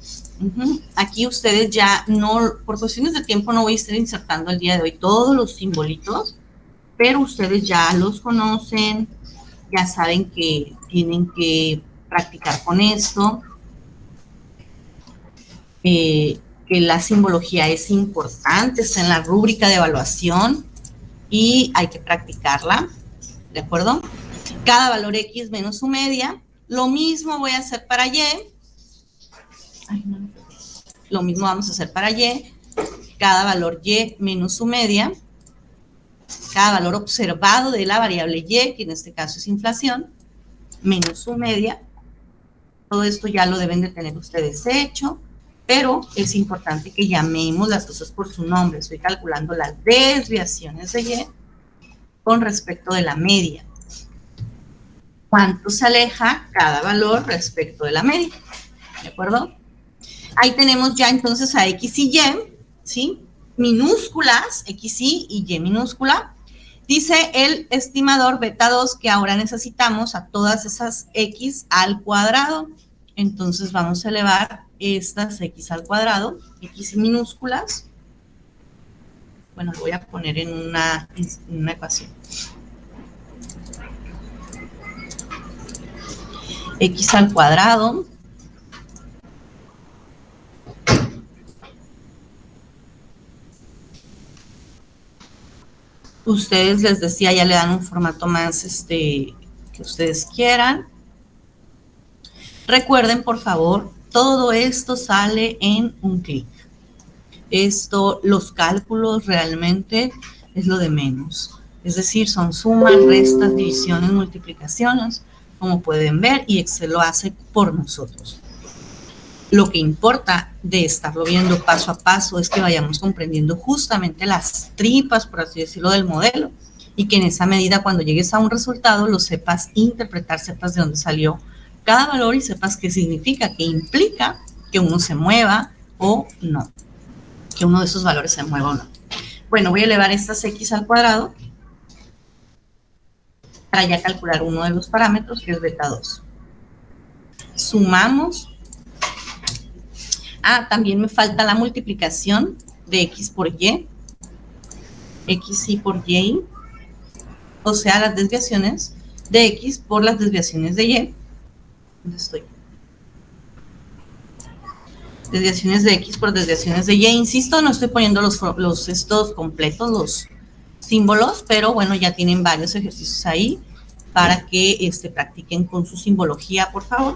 Aquí ustedes ya no, por cuestiones de tiempo no voy a estar insertando el día de hoy todos los simbolitos, pero ustedes ya los conocen, ya saben que tienen que practicar con esto, que porque la simbología es importante, está en la rúbrica de evaluación y hay que practicarla, ¿de acuerdo? Cada valor X menos su media. Lo mismo voy a hacer para Y. Ay, no. Lo mismo vamos a hacer para Y. Cada valor Y menos su media. Cada valor observado de la variable Y, que en este caso es inflación, menos su media. Todo esto ya lo deben de tener ustedes hecho, pero es importante que llamemos las cosas por su nombre. Estoy calculando las desviaciones de Y con respecto de la media. ¿Cuánto se aleja cada valor respecto de la media? ¿De acuerdo? Ahí tenemos ya entonces a X y Y, ¿sí? Minúsculas, XY y Y minúscula. Dice el estimador beta 2 que ahora necesitamos a todas esas X al cuadrado. Entonces vamos a elevar estas X al cuadrado, X minúsculas. Bueno, lo voy a poner en una ecuación. X al cuadrado ustedes, les decía, ya le dan un formato más que ustedes quieran. Recuerden, por favor, todo esto sale en un clic. Los cálculos realmente es lo de menos. Es decir, son sumas, restas, divisiones, multiplicaciones, como pueden ver, y Excel lo hace por nosotros. Lo que importa de estarlo viendo paso a paso es que vayamos comprendiendo justamente las tripas, por así decirlo, del modelo, y que en esa medida, cuando llegues a un resultado, lo sepas interpretar, sepas de dónde salió cada valor y sepas qué significa, qué implica que uno se mueva o no, que uno de esos valores se mueva o no. Bueno, voy a elevar estas X al cuadrado para ya calcular uno de los parámetros, que es beta 2. Sumamos. También me falta la multiplicación de X por Y, XY por Y, o sea, las desviaciones de X por las desviaciones de Y. ¿Dónde estoy? Desviaciones de X por desviaciones de Y. Insisto, no estoy poniendo estos completos, los símbolos, pero bueno, ya tienen varios ejercicios ahí para que practiquen con su simbología, por favor.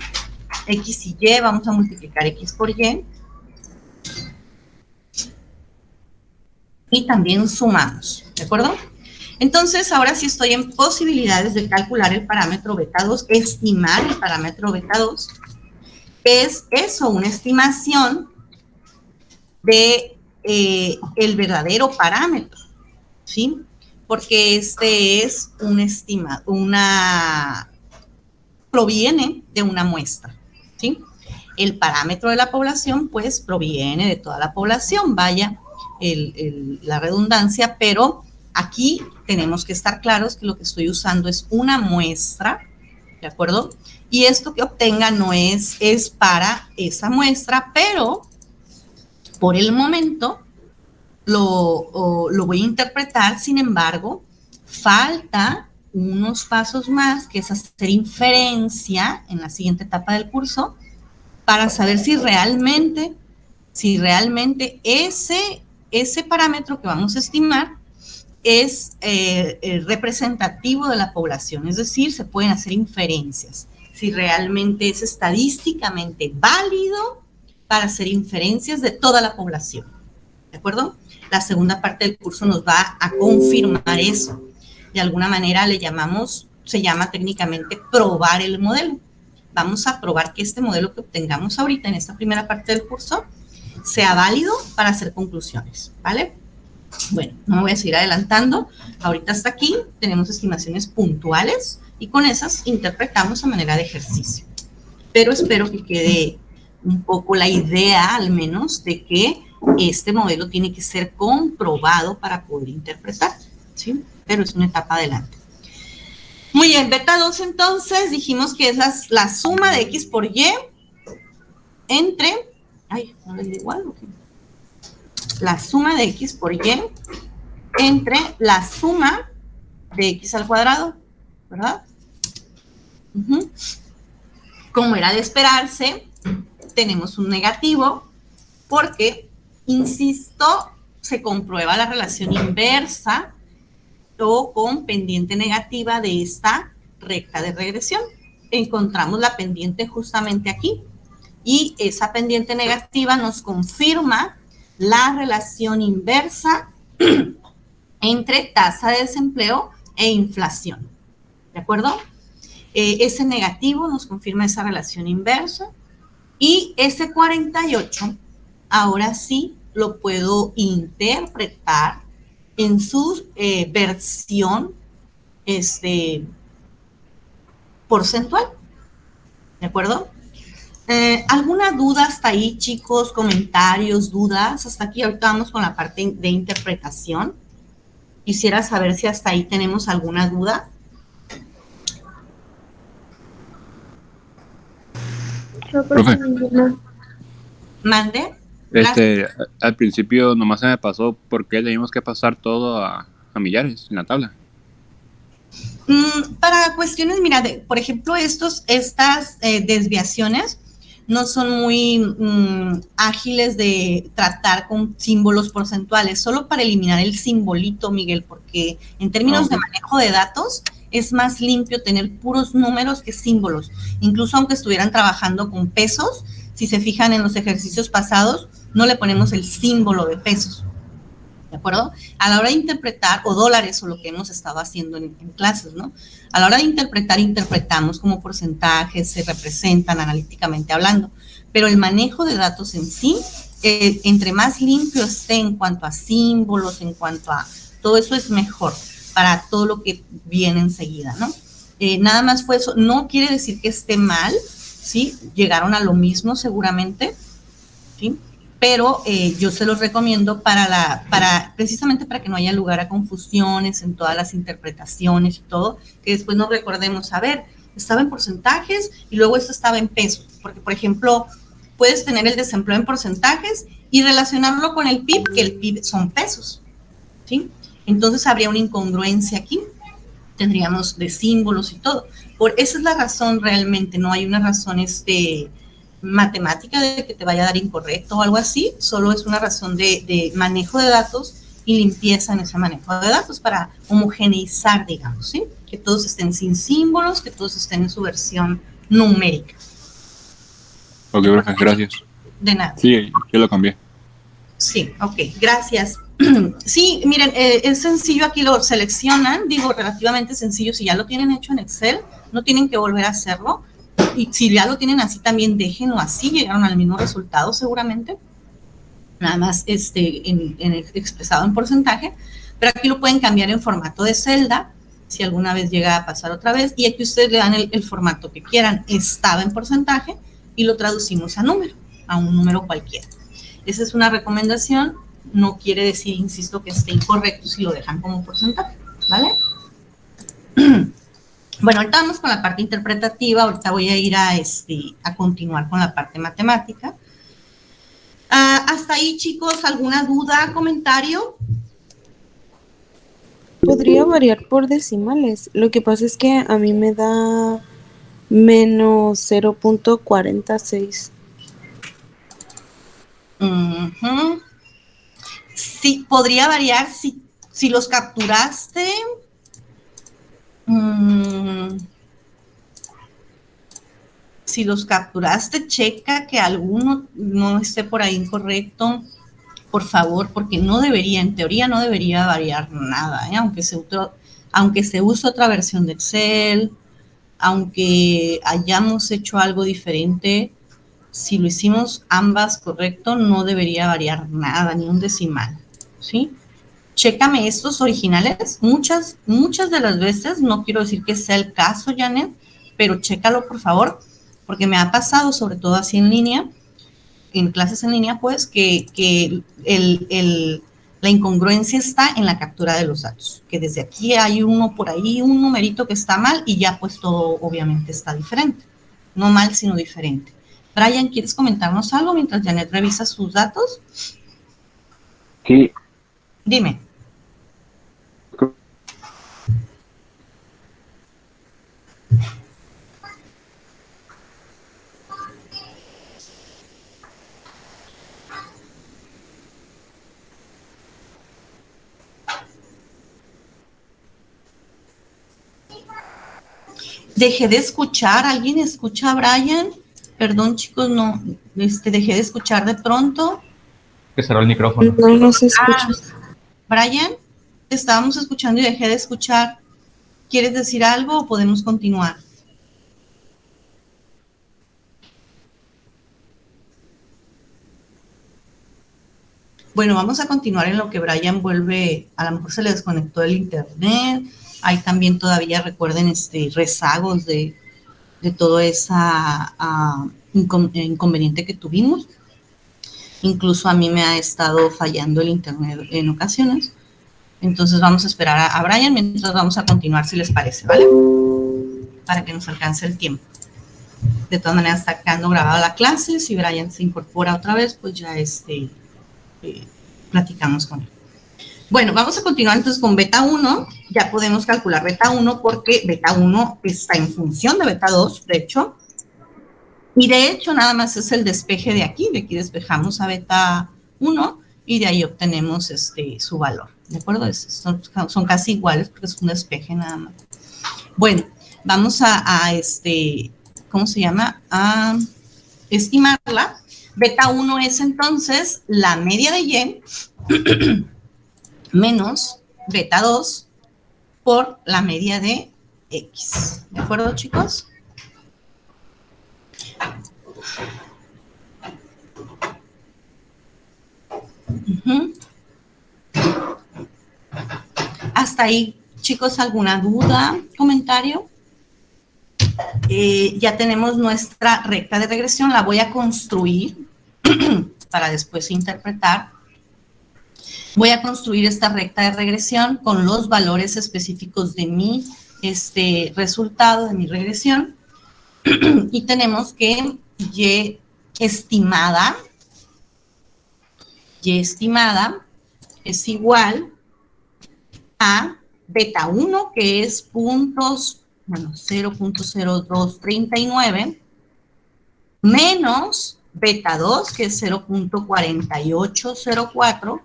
X y Y, vamos a multiplicar X por Y. Y también sumamos, ¿de acuerdo? Entonces, ahora sí estoy en posibilidades de calcular el parámetro beta 2, estimar el parámetro beta 2. Es eso, una estimación de el verdadero parámetro, ¿sí? Porque es proviene de una muestra, ¿sí? El parámetro de la población, pues, proviene de toda la población, vaya la redundancia, pero aquí tenemos que estar claros que lo que estoy usando es una muestra, ¿de acuerdo? Y esto que obtenga no es para esa muestra, pero por el momento lo voy a interpretar. Sin embargo, falta unos pasos más, que es hacer inferencia en la siguiente etapa del curso, para saber si realmente ese parámetro que vamos a estimar es representativo de la población. Es decir, se pueden hacer inferencias, si realmente es estadísticamente válido para hacer inferencias de toda la población, ¿de acuerdo? La segunda parte del curso nos va a confirmar eso. De alguna manera se llama técnicamente probar el modelo. Vamos a probar que este modelo que obtengamos ahorita en esta primera parte del curso sea válido para hacer conclusiones, ¿vale? Bueno, no me voy a seguir adelantando. Ahorita hasta aquí tenemos estimaciones puntuales y con esas interpretamos a manera de ejercicio. Pero espero que quede un poco la idea, al menos, de que este modelo tiene que ser comprobado para poder interpretar, ¿sí? Pero es una etapa adelante. Muy bien, beta 2 entonces dijimos que es la suma de X por Y entre, no les digo igual, okay. La suma de X por Y entre la suma de X al cuadrado, ¿verdad? Como era de esperarse, tenemos un negativo porque Insisto, se comprueba la relación inversa o con pendiente negativa de esta recta de regresión. Encontramos la pendiente justamente aquí y esa pendiente negativa nos confirma la relación inversa entre tasa de desempleo e inflación. ¿De acuerdo? Ese negativo nos confirma esa relación inversa y ese 48 ahora sí lo puedo interpretar en su versión porcentual. ¿De acuerdo? ¿Alguna duda hasta ahí, chicos? ¿Comentarios, dudas? Hasta aquí ahorita vamos con la parte de interpretación. Quisiera saber si hasta ahí tenemos alguna duda. Profe. Mande. Al principio nomás se me pasó por qué teníamos que pasar todo a millares en la tabla. Para cuestiones, mira, por ejemplo, estas desviaciones no son muy ágiles de tratar con símbolos porcentuales, solo para eliminar el simbolito, Miguel, porque en términos de manejo de datos es más limpio tener puros números que símbolos. Incluso aunque estuvieran trabajando con pesos, si se fijan en los ejercicios pasados, no le ponemos el símbolo de pesos. ¿De acuerdo? A la hora de interpretar, o dólares, o lo que hemos estado haciendo en clases, ¿no? A la hora de interpretar, interpretamos como porcentajes, se representan analíticamente hablando, pero el manejo de datos en sí, entre más limpio esté en cuanto a símbolos, en cuanto a todo eso, es mejor para todo lo que viene enseguida, ¿no? Nada más fue eso, no quiere decir que esté mal, ¿sí? Llegaron a lo mismo seguramente, ¿sí? Pero yo se los recomiendo precisamente para que no haya lugar a confusiones en todas las interpretaciones y todo, que después nos recordemos, a ver, estaba en porcentajes y luego esto estaba en pesos, porque por ejemplo, puedes tener el desempleo en porcentajes y relacionarlo con el PIB, que el PIB son pesos, ¿sí? Entonces habría una incongruencia aquí, tendríamos de símbolos y todo. Esa es la razón realmente, no hay una razón matemática de que te vaya a dar incorrecto o algo así, solo es una razón de manejo de datos y limpieza en ese manejo de datos para homogeneizar, digamos, ¿sí? Que todos estén sin símbolos, que todos estén en su versión numérica. Ok, profe, gracias. De nada. Sí, yo lo cambié. Sí, ok, gracias. Sí, miren, es sencillo, aquí lo seleccionan, digo, relativamente sencillo, si ya lo tienen hecho en Excel, no tienen que volver a hacerlo, y si ya lo tienen así también déjenlo así, llegaron al mismo resultado seguramente, nada más expresado en porcentaje, pero aquí lo pueden cambiar en formato de celda, si alguna vez llega a pasar otra vez, y aquí ustedes le dan el formato que quieran, estaba en porcentaje, y lo traducimos a número, a un número cualquiera. Esa es una recomendación, no quiere decir, insisto, que esté incorrecto si lo dejan como porcentaje, ¿vale? Bueno, ahorita vamos con la parte interpretativa, ahorita voy a ir a continuar con la parte matemática. Hasta ahí, chicos, ¿alguna duda, comentario? Podría variar por decimales. Lo que pasa es que a mí me da menos 0.46. Sí, podría variar si los capturaste. Si los capturaste, checa que alguno no esté por ahí incorrecto, por favor, porque no debería, en teoría no debería variar nada, ¿eh? Aunque se use otra versión de Excel, aunque hayamos hecho algo diferente, si lo hicimos ambas correcto, no debería variar nada, ni un decimal, ¿sí? Chécame estos originales, muchas de las veces, no quiero decir que sea el caso, Janet, pero chécalo por favor, porque me ha pasado, sobre todo así en línea, en clases en línea, pues, que la incongruencia está en la captura de los datos, que desde aquí hay uno por ahí, un numerito que está mal y ya pues todo obviamente está diferente, no mal sino diferente. Brian, ¿quieres comentarnos algo mientras Janet revisa sus datos? Sí. Dime. Dejé de escuchar. ¿Alguien escucha a Brian? Perdón, chicos, no. Dejé de escuchar de pronto. Que cerró el micrófono. No se escucha. Brian, te estábamos escuchando y dejé de escuchar. ¿Quieres decir algo o podemos continuar? Bueno, vamos a continuar en lo que Brian vuelve. A lo mejor se le desconectó el internet. Hay también todavía, recuerden, rezagos de todo ese inconveniente que tuvimos. Incluso a mí me ha estado fallando el internet en ocasiones. Entonces vamos a esperar a Brian mientras vamos a continuar, si les parece, ¿vale? Para que nos alcance el tiempo. De todas maneras está quedando grabada la clase. Si Brian se incorpora otra vez, pues ya platicamos con él. Bueno, vamos a continuar entonces con beta 1. Ya podemos calcular beta 1 porque beta 1 está en función de beta 2, de hecho. Y de hecho nada más es el despeje de aquí despejamos a beta 1 y de ahí obtenemos su valor, ¿de acuerdo? Son casi iguales porque es un despeje nada más. Bueno, vamos a ¿cómo se llama? A estimarla. Beta 1 es entonces la media de Y menos beta 2 por la media de X. ¿De acuerdo, chicos? Hasta ahí, chicos, ¿alguna duda, comentario? Ya tenemos nuestra recta de regresión, la voy a construir para después interpretar. Voy a construir esta recta de regresión con los valores específicos de mi resultado, de mi regresión. Y tenemos que Y estimada es igual a beta 1, que es puntos, bueno, 0.0239, menos beta 2, que es 0.4804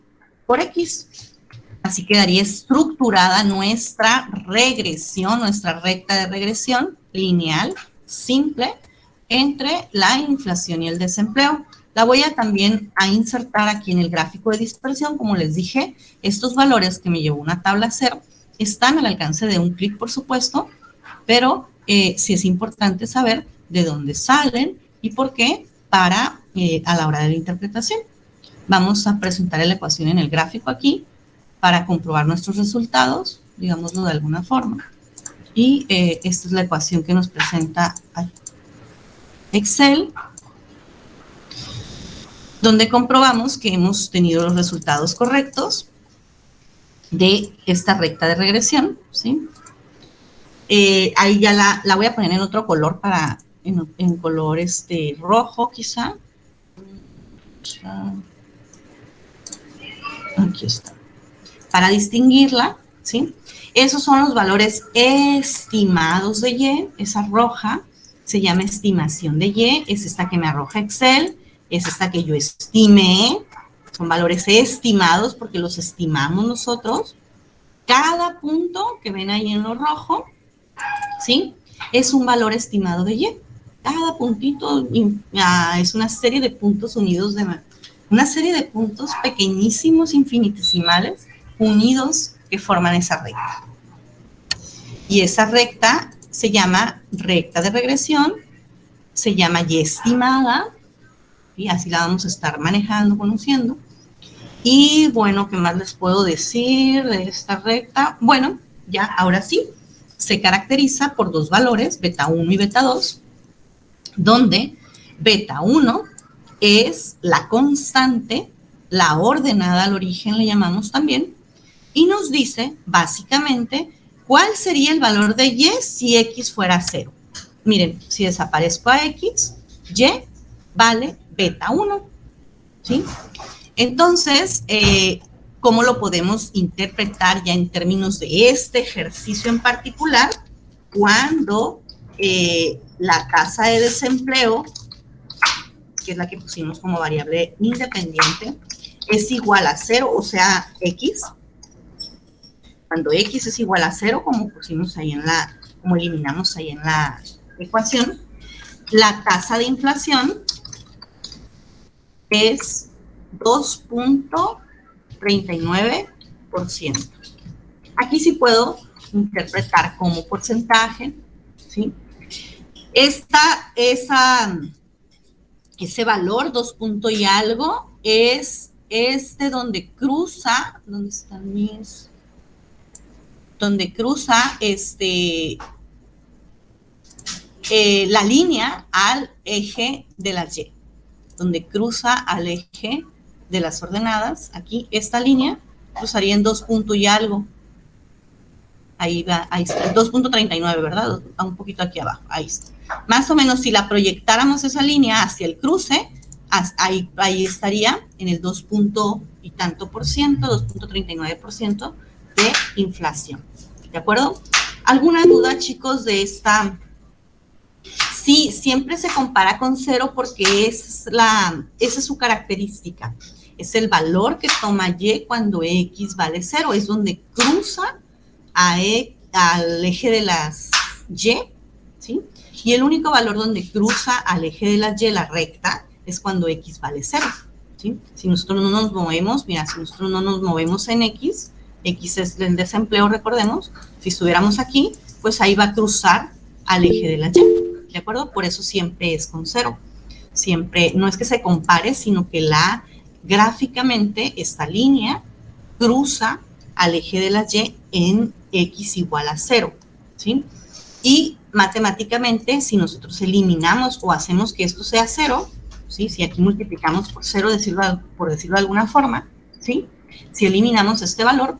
por X. Así quedaría estructurada nuestra regresión, nuestra recta de regresión lineal, simple, entre la inflación y el desempleo. La voy a también a insertar aquí en el gráfico de dispersión. Como les dije, estos valores que me llevó una tabla cero están al alcance de un clic, por supuesto, pero sí es importante saber de dónde salen y por qué para a la hora de la interpretación. Vamos a presentar la ecuación en el gráfico aquí para comprobar nuestros resultados, digámoslo de alguna forma. Y esta es la ecuación que nos presenta Excel, donde comprobamos que hemos tenido los resultados correctos de esta recta de regresión, ¿sí? Ahí ya la voy a poner en otro color, en color rojo quizá. Aquí está. Para distinguirla, ¿sí? Esos son los valores estimados de Y, esa roja se llama estimación de Y, es esta que me arroja Excel, es esta que yo estimé, son valores estimados porque los estimamos nosotros. Cada punto que ven ahí en lo rojo, ¿sí? Es un valor estimado de Y. Cada puntito es una serie de puntos unidos, una serie de puntos pequeñísimos, infinitesimales, unidos que forman esa recta. Y esa recta se llama recta de regresión, se llama Y estimada, y así la vamos a estar manejando, conociendo. Y bueno, ¿qué más les puedo decir de esta recta? Bueno, ya ahora sí, se caracteriza por dos valores, beta 1 y beta 2, donde beta 1 es la constante, la ordenada al origen le llamamos también, y nos dice básicamente cuál sería el valor de Y si X fuera 0. Miren, si desaparezco a X, Y vale beta 1, ¿sí? Entonces, ¿cómo lo podemos interpretar ya en términos de este ejercicio en particular? Cuando la tasa de desempleo, que es la que pusimos como variable independiente, es igual a 0, o sea, X. Cuando X es igual a 0, como pusimos ahí en como eliminamos ahí en la ecuación, la tasa de inflación es 2.39%. Aquí sí puedo interpretar como porcentaje, ¿sí? Ese valor, 2 punto y algo, es de donde cruza, ¿dónde están mis? Donde cruza la línea al eje de las Y, donde cruza al eje de las ordenadas. Aquí esta línea cruzaría en 2 punto y algo. Ahí va, ahí está, 2.39, ¿verdad? Un poquito aquí abajo, ahí está. Más o menos si la proyectáramos esa línea hacia el cruce, ahí estaría en el 2 punto y tanto por ciento, 2.39% de inflación. ¿De acuerdo? ¿Alguna duda, chicos, de esta? Sí, siempre se compara con cero porque esa es su característica. Es el valor que toma Y cuando X vale cero. Es donde cruza al eje de las Y, ¿sí? Y el único valor donde cruza al eje de las Y, la recta, es cuando X vale cero, ¿sí? Si nosotros no nos movemos, mira, si nosotros no nos movemos en X es el desempleo, recordemos, si estuviéramos aquí, pues ahí va a cruzar al eje de la Y, ¿de acuerdo? Por eso siempre es con cero. Siempre, no es que se compare, sino que gráficamente esta línea cruza al eje de la Y en X igual a 0, ¿sí? Y matemáticamente, si nosotros eliminamos o hacemos que esto sea 0, ¿sí? Si aquí multiplicamos por 0, por decirlo de alguna forma, ¿sí? Si eliminamos este valor,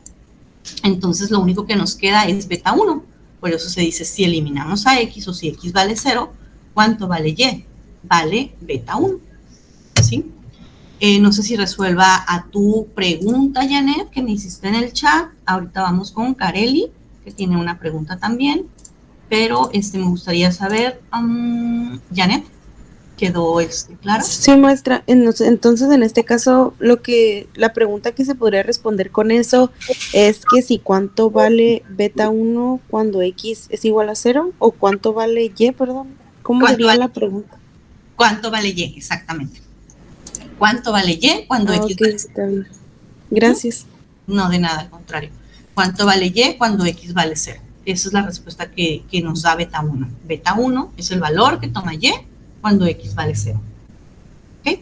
entonces lo único que nos queda es beta 1. Por eso se dice, si eliminamos a X o si X vale 0, ¿cuánto vale Y? Vale beta 1, ¿sí? No sé si resuelva a tu pregunta, Janet, que me hiciste en el chat. Ahorita vamos con Kareli, que tiene una pregunta también. Pero me gustaría saber, Janet, ¿quedó claro? Sí, maestra. Entonces, en este caso, la pregunta que se podría responder con eso es que si cuánto vale beta 1 cuando X es igual a 0, o cuánto vale Y, perdón. ¿Cómo sería la pregunta? ¿Cuánto vale Y? Exactamente. ¿Cuánto vale Y cuando X vale 0? Está bien. Gracias. No, de nada, al contrario. ¿Cuánto vale Y cuando X vale 0? Esa es la respuesta que nos da beta 1. Beta 1 es el valor que toma Y cuando X vale 0. ¿Ok?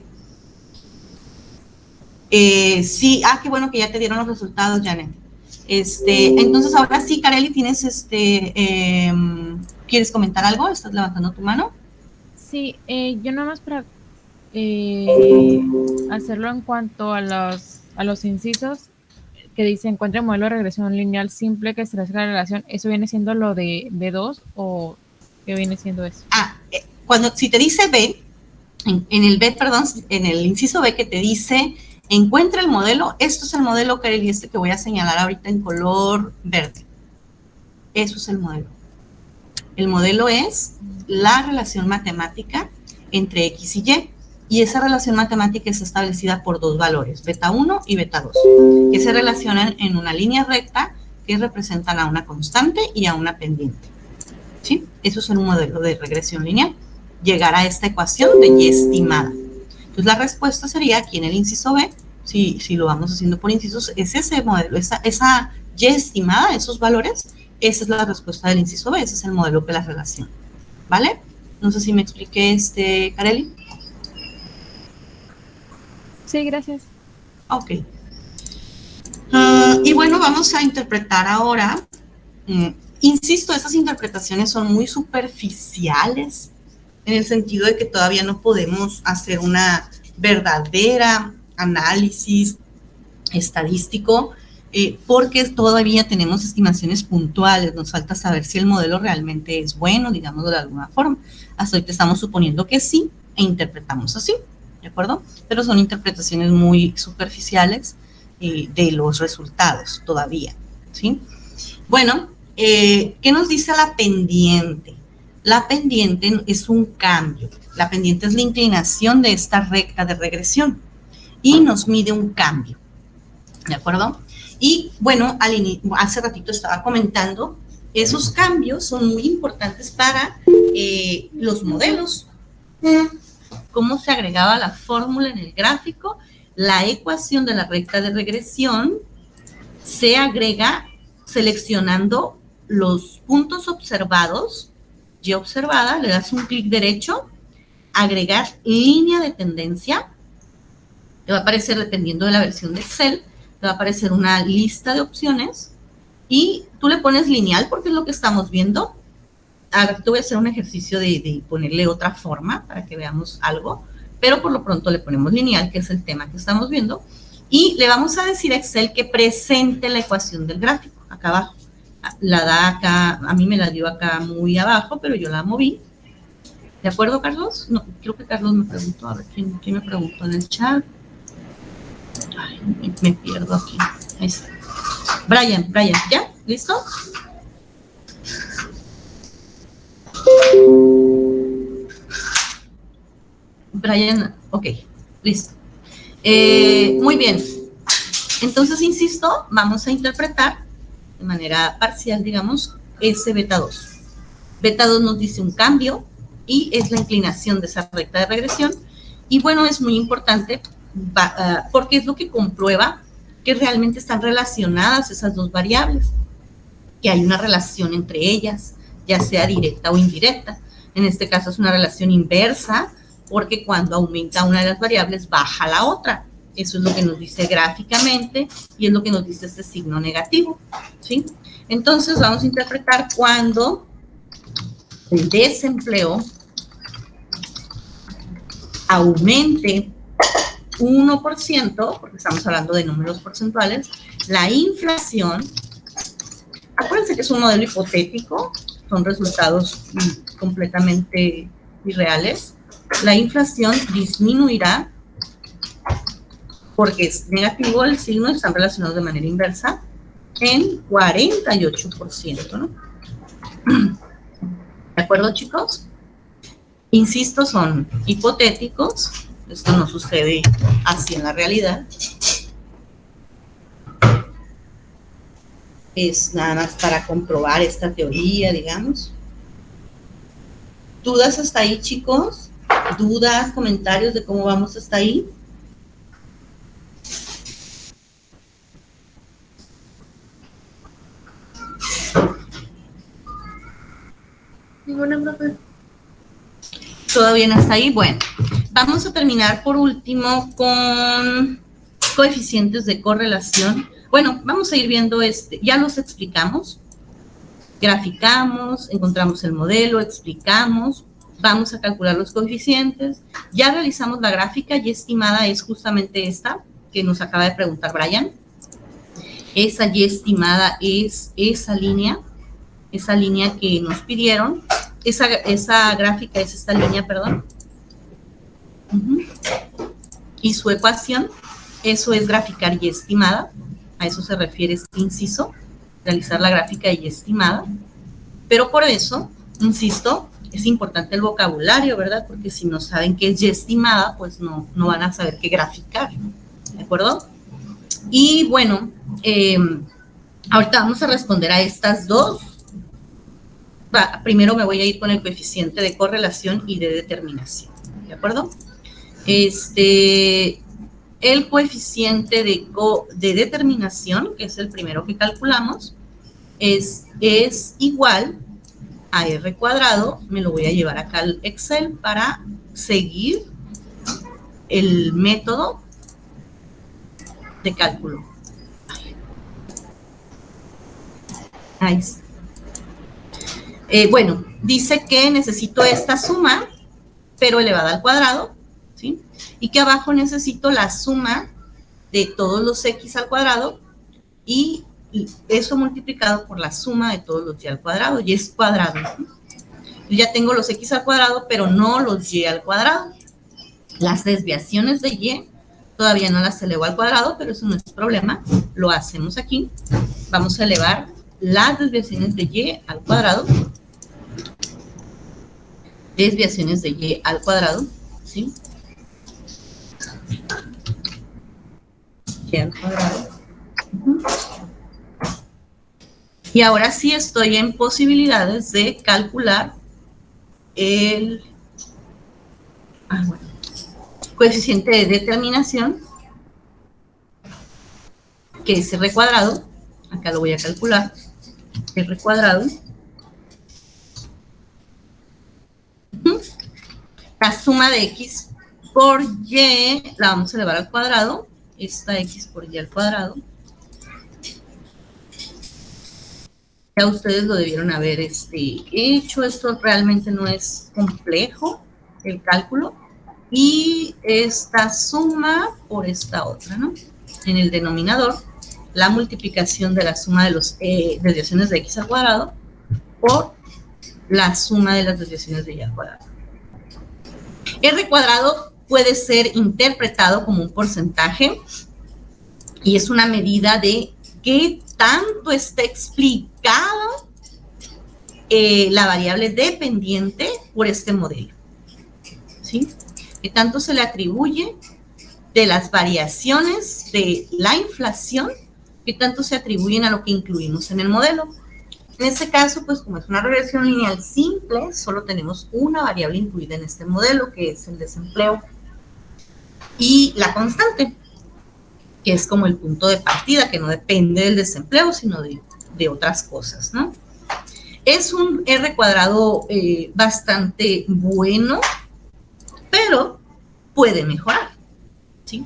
Sí, qué bueno que ya te dieron los resultados, Janet. Entonces, ahora sí, Kareli, ¿tienes ¿quieres comentar algo? ¿Estás levantando tu mano? Sí, yo nada más para hacerlo en cuanto a los incisos que dice encuentra el modelo de regresión lineal simple que establece la relación. ¿Eso viene siendo lo de B2 o qué viene siendo eso? Si te dice B, en el B, perdón, en el inciso B que te dice encuentra el modelo, esto es el modelo que voy a señalar ahorita en color verde. Eso es el modelo. El modelo es la relación matemática entre X y Y. Y esa relación matemática es establecida por dos valores, beta 1 y beta 2, que se relacionan en una línea recta que representan a una constante y a una pendiente. ¿Sí? Eso es un modelo de regresión lineal. Llegar a esta ecuación de Y estimada. Entonces, la respuesta sería aquí en el inciso B, si lo vamos haciendo por incisos, es ese modelo, esa Y estimada, esos valores, esa es la respuesta del inciso B, ese es el modelo que las relaciona. ¿Vale? No sé si me expliqué, Kareli. Sí, gracias. Ok. Y bueno, vamos a interpretar ahora. Insisto, esas interpretaciones son muy superficiales en el sentido de que todavía no podemos hacer una verdadera análisis estadístico porque todavía tenemos estimaciones puntuales. Nos falta saber si el modelo realmente es bueno, digámoslo de alguna forma. Hasta ahorita estamos suponiendo que sí e interpretamos así. ¿De acuerdo? Pero son interpretaciones muy superficiales de los resultados todavía, ¿sí? Bueno, ¿qué nos dice la pendiente? La pendiente es un cambio. La pendiente es la inclinación de esta recta de regresión y nos mide un cambio, ¿de acuerdo? Y bueno, hace ratito estaba comentando Esos cambios son muy importantes para los modelos. Cómo se agregaba la fórmula en el gráfico, la ecuación de la recta de regresión se agrega seleccionando los puntos observados, Y observada, le das un clic derecho, agregar línea de tendencia, te va a aparecer, dependiendo de la versión de Excel, te va a aparecer una lista de opciones y tú le pones lineal porque es lo que estamos viendo. Ahora te voy a hacer un ejercicio de ponerle otra forma para que veamos algo, pero por lo pronto le ponemos lineal, que es el tema que estamos viendo, y le vamos a decir a Excel que presente la ecuación del gráfico, acá abajo. La da acá, a mí me la dio acá muy abajo, pero yo la moví. ¿De acuerdo, Carlos? No, creo que Carlos me preguntó, a ver, ¿quién me preguntó en el chat? Ay, me pierdo aquí. Ahí está. Brian, ¿ya? ¿Listo? Brian, ok, listo. Muy bien. Entonces, insisto, vamos a interpretar de manera parcial, digamos, ese beta 2. Beta 2 nos dice un cambio y es la inclinación de esa recta de regresión. Y bueno, es muy importante porque es lo que comprueba que realmente están relacionadas esas dos variables, que hay una relación entre ellas, ya sea directa o indirecta. En este caso es una relación inversa, porque cuando aumenta una de las variables, baja la otra. Eso es lo que nos dice gráficamente y es lo que nos dice este signo negativo, ¿sí? Entonces vamos a interpretar cuando el desempleo aumente 1%, porque estamos hablando de números porcentuales, la inflación, acuérdense que es un modelo hipotético, son resultados completamente irreales, la inflación disminuirá porque es negativo el signo, están relacionados de manera inversa, en 48%, ¿no? ¿De acuerdo, chicos? Insisto, son hipotéticos, esto no sucede así en la realidad. Es nada más para comprobar esta teoría, digamos. ¿Dudas hasta ahí, chicos? ¿Dudas, comentarios de cómo vamos hasta ahí? Ninguna, profe. ¿Todo bien hasta ahí? Bueno, vamos a terminar por último con coeficientes de correlación. Bueno, vamos a ir viendo ya los explicamos, graficamos, encontramos el modelo, explicamos, vamos a calcular los coeficientes, ya realizamos la gráfica y estimada es justamente esta que nos acaba de preguntar Brian. Esa y estimada es esa línea que nos pidieron. Esa gráfica es esta línea, perdón. Y su ecuación, eso es graficar y estimada. A eso se refiere este inciso, realizar la gráfica y estimada. Pero por eso, insisto, es importante el vocabulario, ¿verdad? Porque si no saben qué es y estimada, pues no van a saber qué graficar, ¿de acuerdo? Y bueno, ahorita vamos a responder a estas dos. Primero me voy a ir con el coeficiente de correlación y de determinación, ¿de acuerdo? El coeficiente de determinación, que es el primero que calculamos, es igual a R cuadrado. Me lo voy a llevar acá al Excel para seguir el método de cálculo. Ahí está. Bueno, dice que necesito esta suma, pero elevada al cuadrado, ¿sí? Y que abajo necesito la suma de todos los x al cuadrado y eso multiplicado por la suma de todos los y al cuadrado, y es cuadrado, ¿sí? Yo ya tengo los x al cuadrado, pero no los y al cuadrado. Las desviaciones de y todavía no las elevo al cuadrado, pero eso no es problema, lo hacemos aquí. Vamos a elevar las desviaciones de y al cuadrado. Desviaciones de y al cuadrado, ¿sí? Y al cuadrado. Y ahora sí estoy en posibilidades de calcular el coeficiente de determinación, que es R cuadrado. Acá lo voy a calcular. R cuadrado. La suma de X por Y la vamos a elevar al cuadrado. Esta X por Y al cuadrado. Ya ustedes lo debieron haber hecho. Esto realmente no es complejo, el cálculo. Y esta suma por esta otra, ¿no? En el denominador, la multiplicación de la suma de las desviaciones de X al cuadrado por la suma de las desviaciones de Y al cuadrado. R cuadrado puede ser interpretado como un porcentaje y es una medida de qué tanto está explicada la variable dependiente por este modelo, ¿sí? Qué tanto se le atribuye de las variaciones de la inflación, qué tanto se atribuyen a lo que incluimos en el modelo. En este caso, pues como es una regresión lineal simple, solo tenemos una variable incluida en este modelo, que es el desempleo, y la constante, que es como el punto de partida, que no depende del desempleo, sino de otras cosas, ¿no? Es un R cuadrado bastante bueno, pero puede mejorar, ¿sí?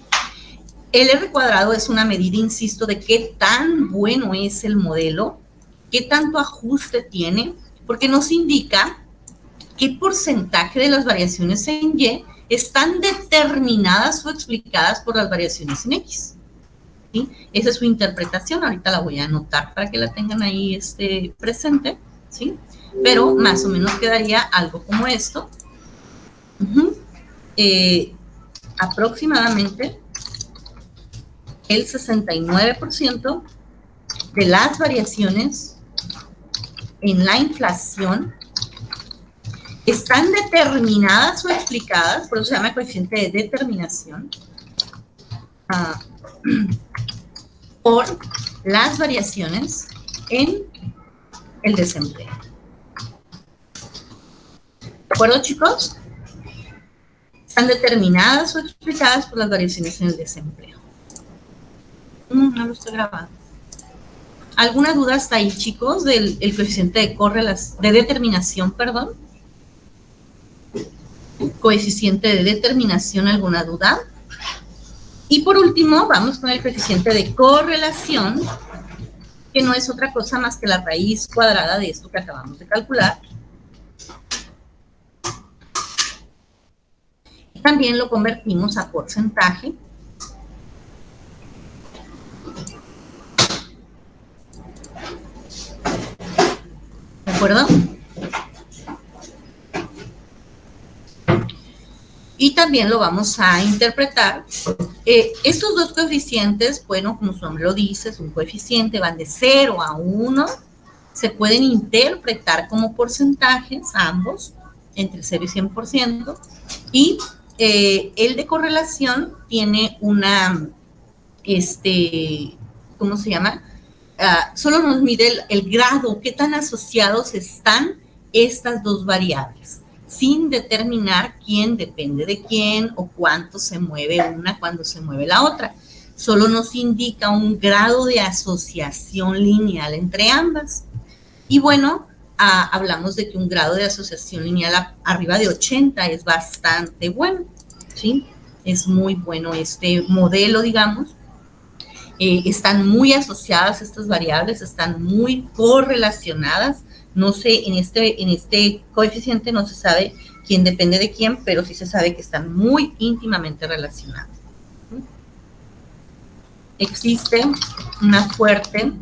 El R cuadrado es una medida, insisto, de qué tan bueno es el modelo, qué tanto ajuste tiene, porque nos indica qué porcentaje de las variaciones en Y están determinadas o explicadas por las variaciones en X, ¿sí? Esa es su interpretación. Ahorita la voy a anotar para que la tengan ahí presente, ¿sí? Pero más o menos quedaría algo como esto. Aproximadamente el 69% de las variaciones en la inflación están determinadas o explicadas, por eso se llama coeficiente de determinación, por las variaciones en el desempleo. ¿De acuerdo, chicos? Están determinadas o explicadas por las variaciones en el desempleo. No lo estoy grabando. ¿Alguna duda hasta ahí, chicos, del coeficiente de determinación, perdón? Coeficiente de determinación, ¿alguna duda? Y por último, vamos con el coeficiente de correlación, que no es otra cosa más que la raíz cuadrada de esto que acabamos de calcular. Y también lo convertimos a porcentaje. ¿De acuerdo? Y también lo vamos a interpretar. Estos dos coeficientes, bueno, como su nombre lo dice, es un coeficiente, van de 0 a 1. Se pueden interpretar como porcentajes, ambos, entre 0 y 100%. Y el de correlación tiene una, ¿cómo se llama? Solo nos mide el grado, qué tan asociados están estas dos variables, sin determinar quién depende de quién o cuánto se mueve una cuando se mueve la otra. Solo nos indica un grado de asociación lineal entre ambas. Y bueno, hablamos de que un grado de asociación lineal arriba de 80 es bastante bueno, ¿sí? Es muy bueno este modelo, digamos. Están muy asociadas estas variables, están muy correlacionadas. No sé, en este coeficiente no se sabe quién depende de quién, pero sí se sabe que están muy íntimamente relacionados. Existe una fuerte,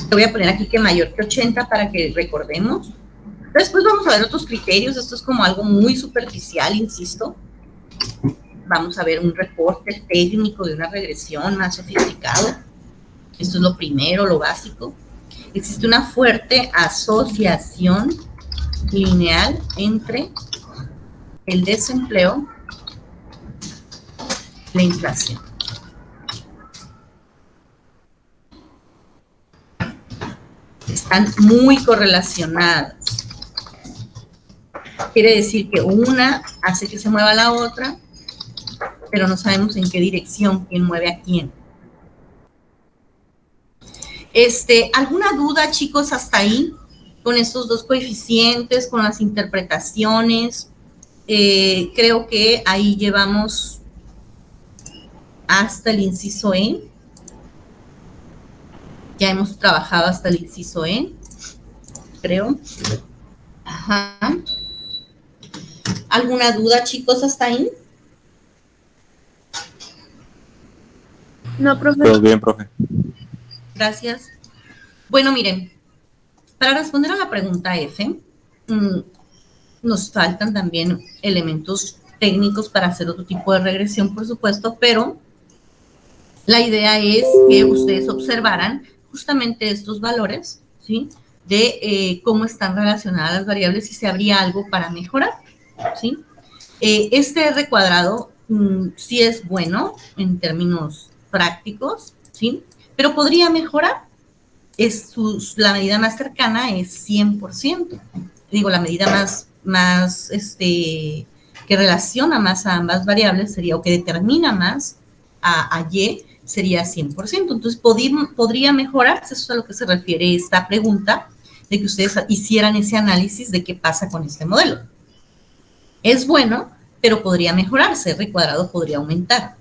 te voy a poner aquí que mayor que 80 para que recordemos. Después vamos a ver otros criterios. Esto es como algo muy superficial, insisto. Vamos a ver un reporte técnico de una regresión más sofisticado. Esto es lo primero, lo básico. Existe una fuerte asociación lineal entre el desempleo y la inflación. Están muy correlacionadas. Quiere decir que una hace que se mueva la otra, pero no sabemos en qué dirección, quién mueve a quién. ¿Alguna duda, chicos, hasta ahí? Con estos dos coeficientes, con las interpretaciones. Creo que ahí llevamos hasta el inciso E. Ya hemos trabajado hasta el inciso E, creo. Ajá. ¿Alguna duda, chicos, hasta ahí? No, profe. Todo bien, profe. Gracias. Bueno, miren, para responder a la pregunta F, nos faltan también elementos técnicos para hacer otro tipo de regresión, por supuesto, pero la idea es que ustedes observaran justamente estos valores, ¿sí? De cómo están relacionadas las variables y si habría algo para mejorar, ¿sí? Este R cuadrado sí es bueno en términos prácticos, ¿sí? Pero podría mejorar. La medida más cercana es 100%. Digo, la medida más que relaciona más a ambas variables sería, o que determina más a Y, sería 100%. Entonces, podría mejorarse. Eso es a lo que se refiere esta pregunta, de que ustedes hicieran ese análisis de qué pasa con este modelo. Es bueno, pero podría mejorarse. R cuadrado podría aumentar.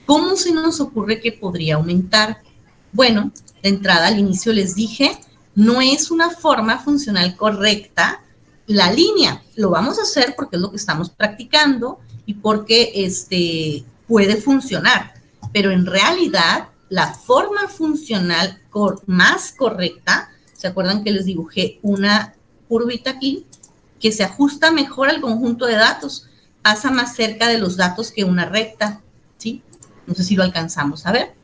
¿Cómo se nos ocurre que podría aumentar? Bueno, de entrada al inicio les dije, no es una forma funcional correcta la línea. Lo vamos a hacer porque es lo que estamos practicando y porque puede funcionar. Pero en realidad, la forma funcional más correcta, ¿se acuerdan que les dibujé una curvita aquí? Que se ajusta mejor al conjunto de datos, pasa más cerca de los datos que una recta, ¿sí? No sé si lo alcanzamos a ver.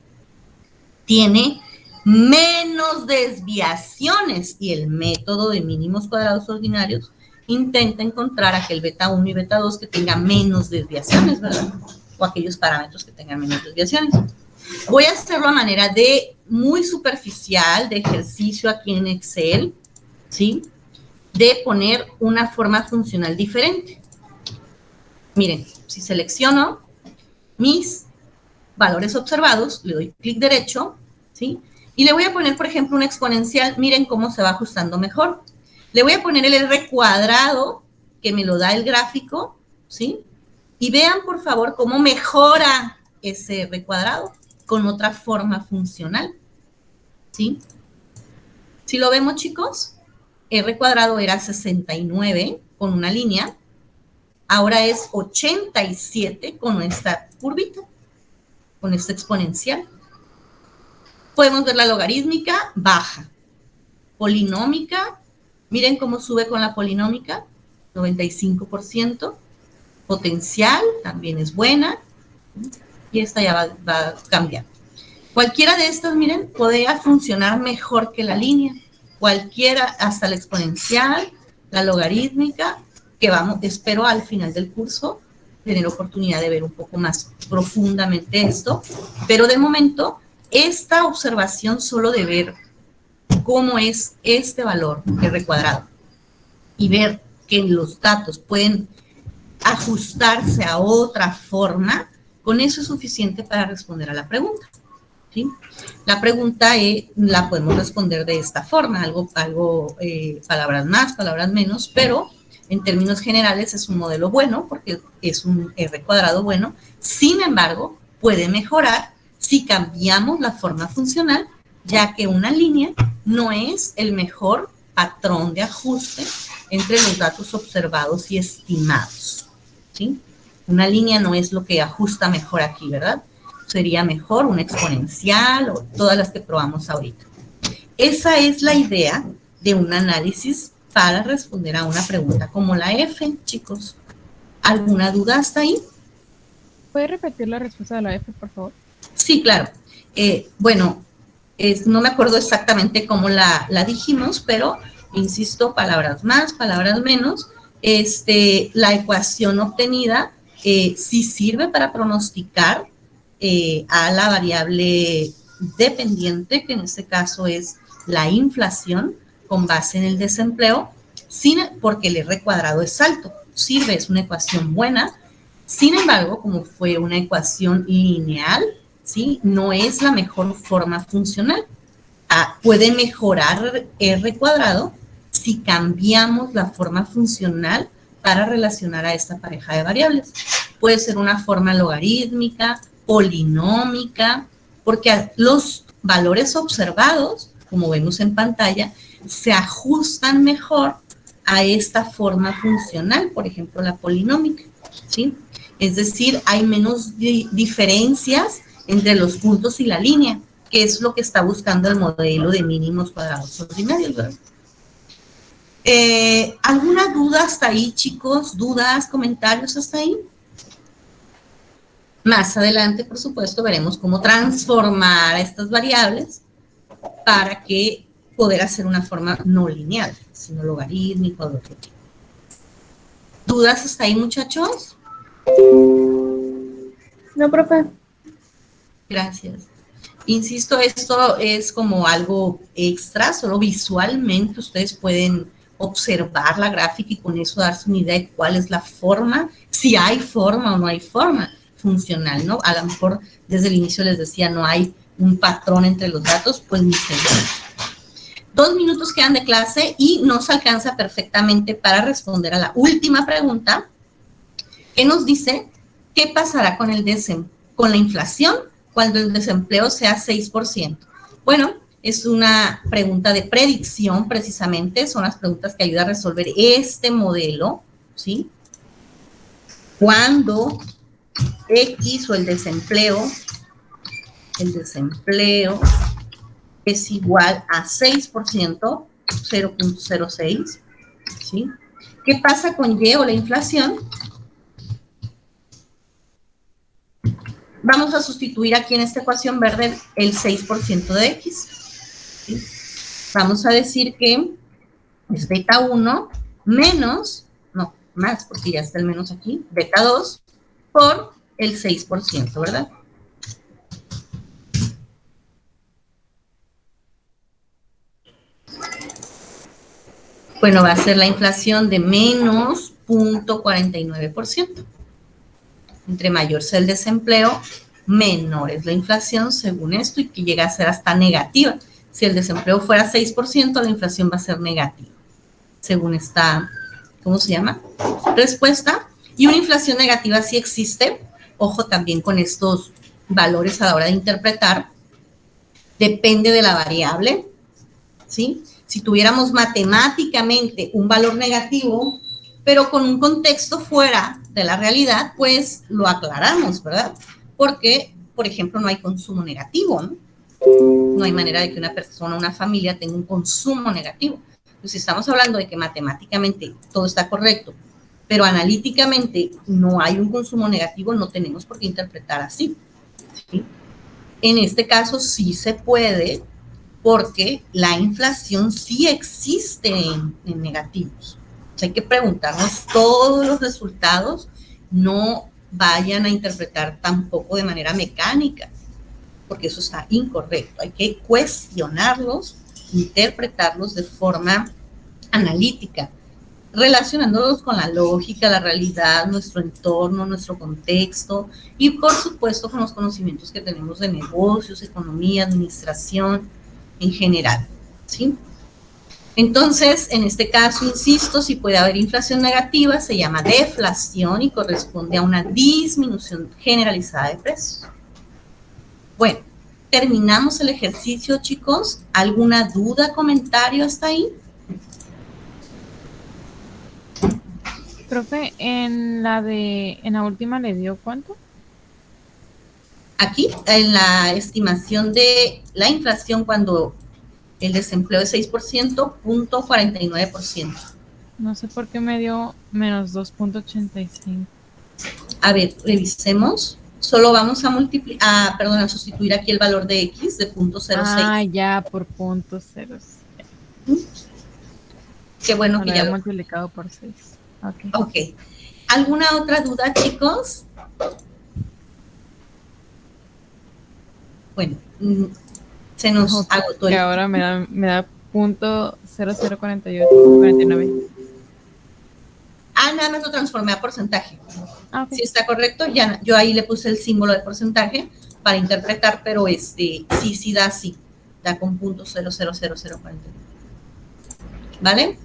Tiene menos desviaciones y el método de mínimos cuadrados ordinarios intenta encontrar aquel beta 1 y beta 2 que tenga menos desviaciones, ¿verdad? O aquellos parámetros que tengan menos desviaciones. Voy a hacerlo a manera de muy superficial, de ejercicio aquí en Excel, ¿sí? De poner una forma funcional diferente. Miren, si selecciono mis valores observados, le doy clic derecho, ¿sí? Y le voy a poner, por ejemplo, una exponencial. Miren cómo se va ajustando mejor. Le voy a poner el R cuadrado, que me lo da el gráfico, ¿sí? Y vean, por favor, cómo mejora ese R cuadrado con otra forma funcional, ¿sí? ¿Sí lo vemos, chicos? R cuadrado era 69 con una línea. Ahora es 87 con esta curvita, con esta exponencial. Podemos ver la logarítmica, baja. Polinómica, miren cómo sube con la polinómica, 95%. Potencial, también es buena. Y esta ya va a cambiar. Cualquiera de estas, miren, podría funcionar mejor que la línea. Cualquiera, hasta la exponencial, la logarítmica, que espero al final del curso tener oportunidad de ver un poco más profundamente esto. Pero de momento, esta observación solo de ver cómo es este valor R cuadrado y ver que los datos pueden ajustarse a otra forma, con eso es suficiente para responder a la pregunta, ¿sí? La pregunta la podemos responder de esta forma, palabras más, palabras menos, pero en términos generales es un modelo bueno porque es un R cuadrado bueno. Sin embargo, puede mejorar si cambiamos la forma funcional, ya que una línea no es el mejor patrón de ajuste entre los datos observados y estimados, ¿sí? Una línea no es lo que ajusta mejor aquí, ¿verdad? Sería mejor una exponencial o todas las que probamos ahorita. Esa es la idea de un análisis para responder a una pregunta como la F, chicos. ¿Alguna duda hasta ahí? ¿Puede repetir la respuesta de la F, por favor? Sí, claro. Bueno, no me acuerdo exactamente cómo la dijimos, pero, insisto, palabras más, palabras menos. La ecuación obtenida sí sirve para pronosticar a la variable dependiente, que en este caso es la inflación, con base en el desempleo, porque el R cuadrado es alto. Sirve, es una ecuación buena. Sin embargo, como fue una ecuación lineal, ¿sí? No es la mejor forma funcional. Puede mejorar R cuadrado si cambiamos la forma funcional para relacionar a esta pareja de variables. Puede ser una forma logarítmica, polinómica, porque los valores observados, como vemos en pantalla, se ajustan mejor a esta forma funcional, por ejemplo, la polinómica, ¿sí? Es decir, hay menos diferencias entre los puntos y la línea, que es lo que está buscando el modelo de mínimos cuadrados ordinarios, ¿verdad? ¿Alguna duda hasta ahí, chicos? ¿Dudas, comentarios hasta ahí? Más adelante, por supuesto, veremos cómo transformar a estas variables para que poder hacer una forma no lineal, sino logarítmica o de otro tipo. ¿Dudas hasta ahí, muchachos? No, profe. Gracias. Insisto, esto es como algo extra, solo visualmente ustedes pueden observar la gráfica y con eso darse una idea de cuál es la forma, si hay forma o no hay forma funcional, ¿no? A lo mejor desde el inicio les decía, no hay un patrón entre los datos, pues ni se ve. 2 minutos quedan de clase y nos alcanza perfectamente para responder a la última pregunta, que nos dice, ¿qué pasará con la inflación cuando el desempleo sea 6%? Bueno, es una pregunta de predicción precisamente, son las preguntas que ayudan a resolver este modelo, ¿sí? Cuando X o el desempleo es igual a 6%, 0.06, ¿sí? ¿Qué pasa con Y o la inflación? Vamos a sustituir aquí en esta ecuación verde el 6% de X, ¿sí? Vamos a decir que es beta 1 menos, no, más, porque ya está el menos aquí, beta 2 por el 6%, ¿verdad? Bueno, va a ser la inflación de menos 0.49%. Entre mayor sea el desempleo, menor es la inflación según esto y que llega a ser hasta negativa. Si el desempleo fuera 6%, la inflación va a ser negativa, según esta, ¿cómo se llama? Respuesta. Y una inflación negativa sí existe. Ojo también con estos valores a la hora de interpretar. Depende de la variable, ¿sí? Si tuviéramos matemáticamente un valor negativo, pero con un contexto fuera de la realidad, pues lo aclaramos, ¿verdad? Porque, por ejemplo, no hay consumo negativo, ¿no? No hay manera de que una persona, una familia tenga un consumo negativo. Entonces, si estamos hablando de que matemáticamente todo está correcto, pero analíticamente no hay un consumo negativo, no tenemos por qué interpretar así, ¿sí? En este caso sí se puede, porque la inflación sí existe en negativos. O sea, hay que preguntarnos todos los resultados, no vayan a interpretar tampoco de manera mecánica, porque eso está incorrecto. Hay que cuestionarlos, interpretarlos de forma analítica, relacionándolos con la lógica, la realidad, nuestro entorno, nuestro contexto y, por supuesto, con los conocimientos que tenemos de negocios, economía, administración en general, ¿sí? Entonces, en este caso, insisto, si puede haber inflación negativa, se llama deflación y corresponde a una disminución generalizada de precios. Bueno, terminamos el ejercicio, chicos. ¿Alguna duda, comentario hasta ahí? Profe, en la última le dio ¿cuánto? Aquí, en la estimación de la inflación cuando el desempleo es 6%, 0.49%. No sé por qué me dio menos 2.85. A ver, revisemos. Solo vamos a a sustituir aquí el valor de X de 0.06. Ah, ya, por punto 0. Qué bueno No, que lo ya había lo... multiplicado por 6. Ok. Ok. ¿Alguna otra duda, chicos? Bueno, se nos agotó Que el... ahora me da .004849. Nada más lo transformé a porcentaje. Ah, ok. Si está correcto, ya yo ahí le puse el símbolo de porcentaje para interpretar, pero sí da con .000049. ¿Vale?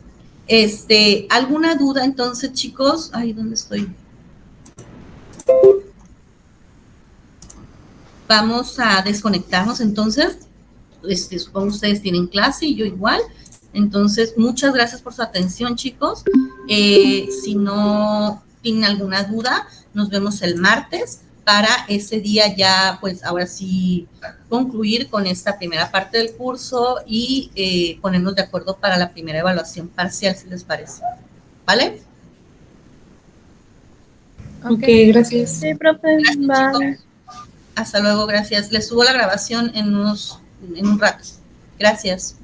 ¿Alguna duda entonces, chicos? Ay, ¿dónde estoy? Vamos a desconectarnos entonces. Supongo ustedes tienen clase y yo igual. Entonces, muchas gracias por su atención, chicos. Si no tienen alguna duda, nos vemos el martes para ese día ya, pues ahora sí, concluir con esta primera parte del curso y ponernos de acuerdo para la primera evaluación parcial, si les parece. ¿Vale? Ok, gracias. Sí, profe, Gracias, vale. chicos. Hasta luego, gracias. Les subo la grabación en un rato. Gracias.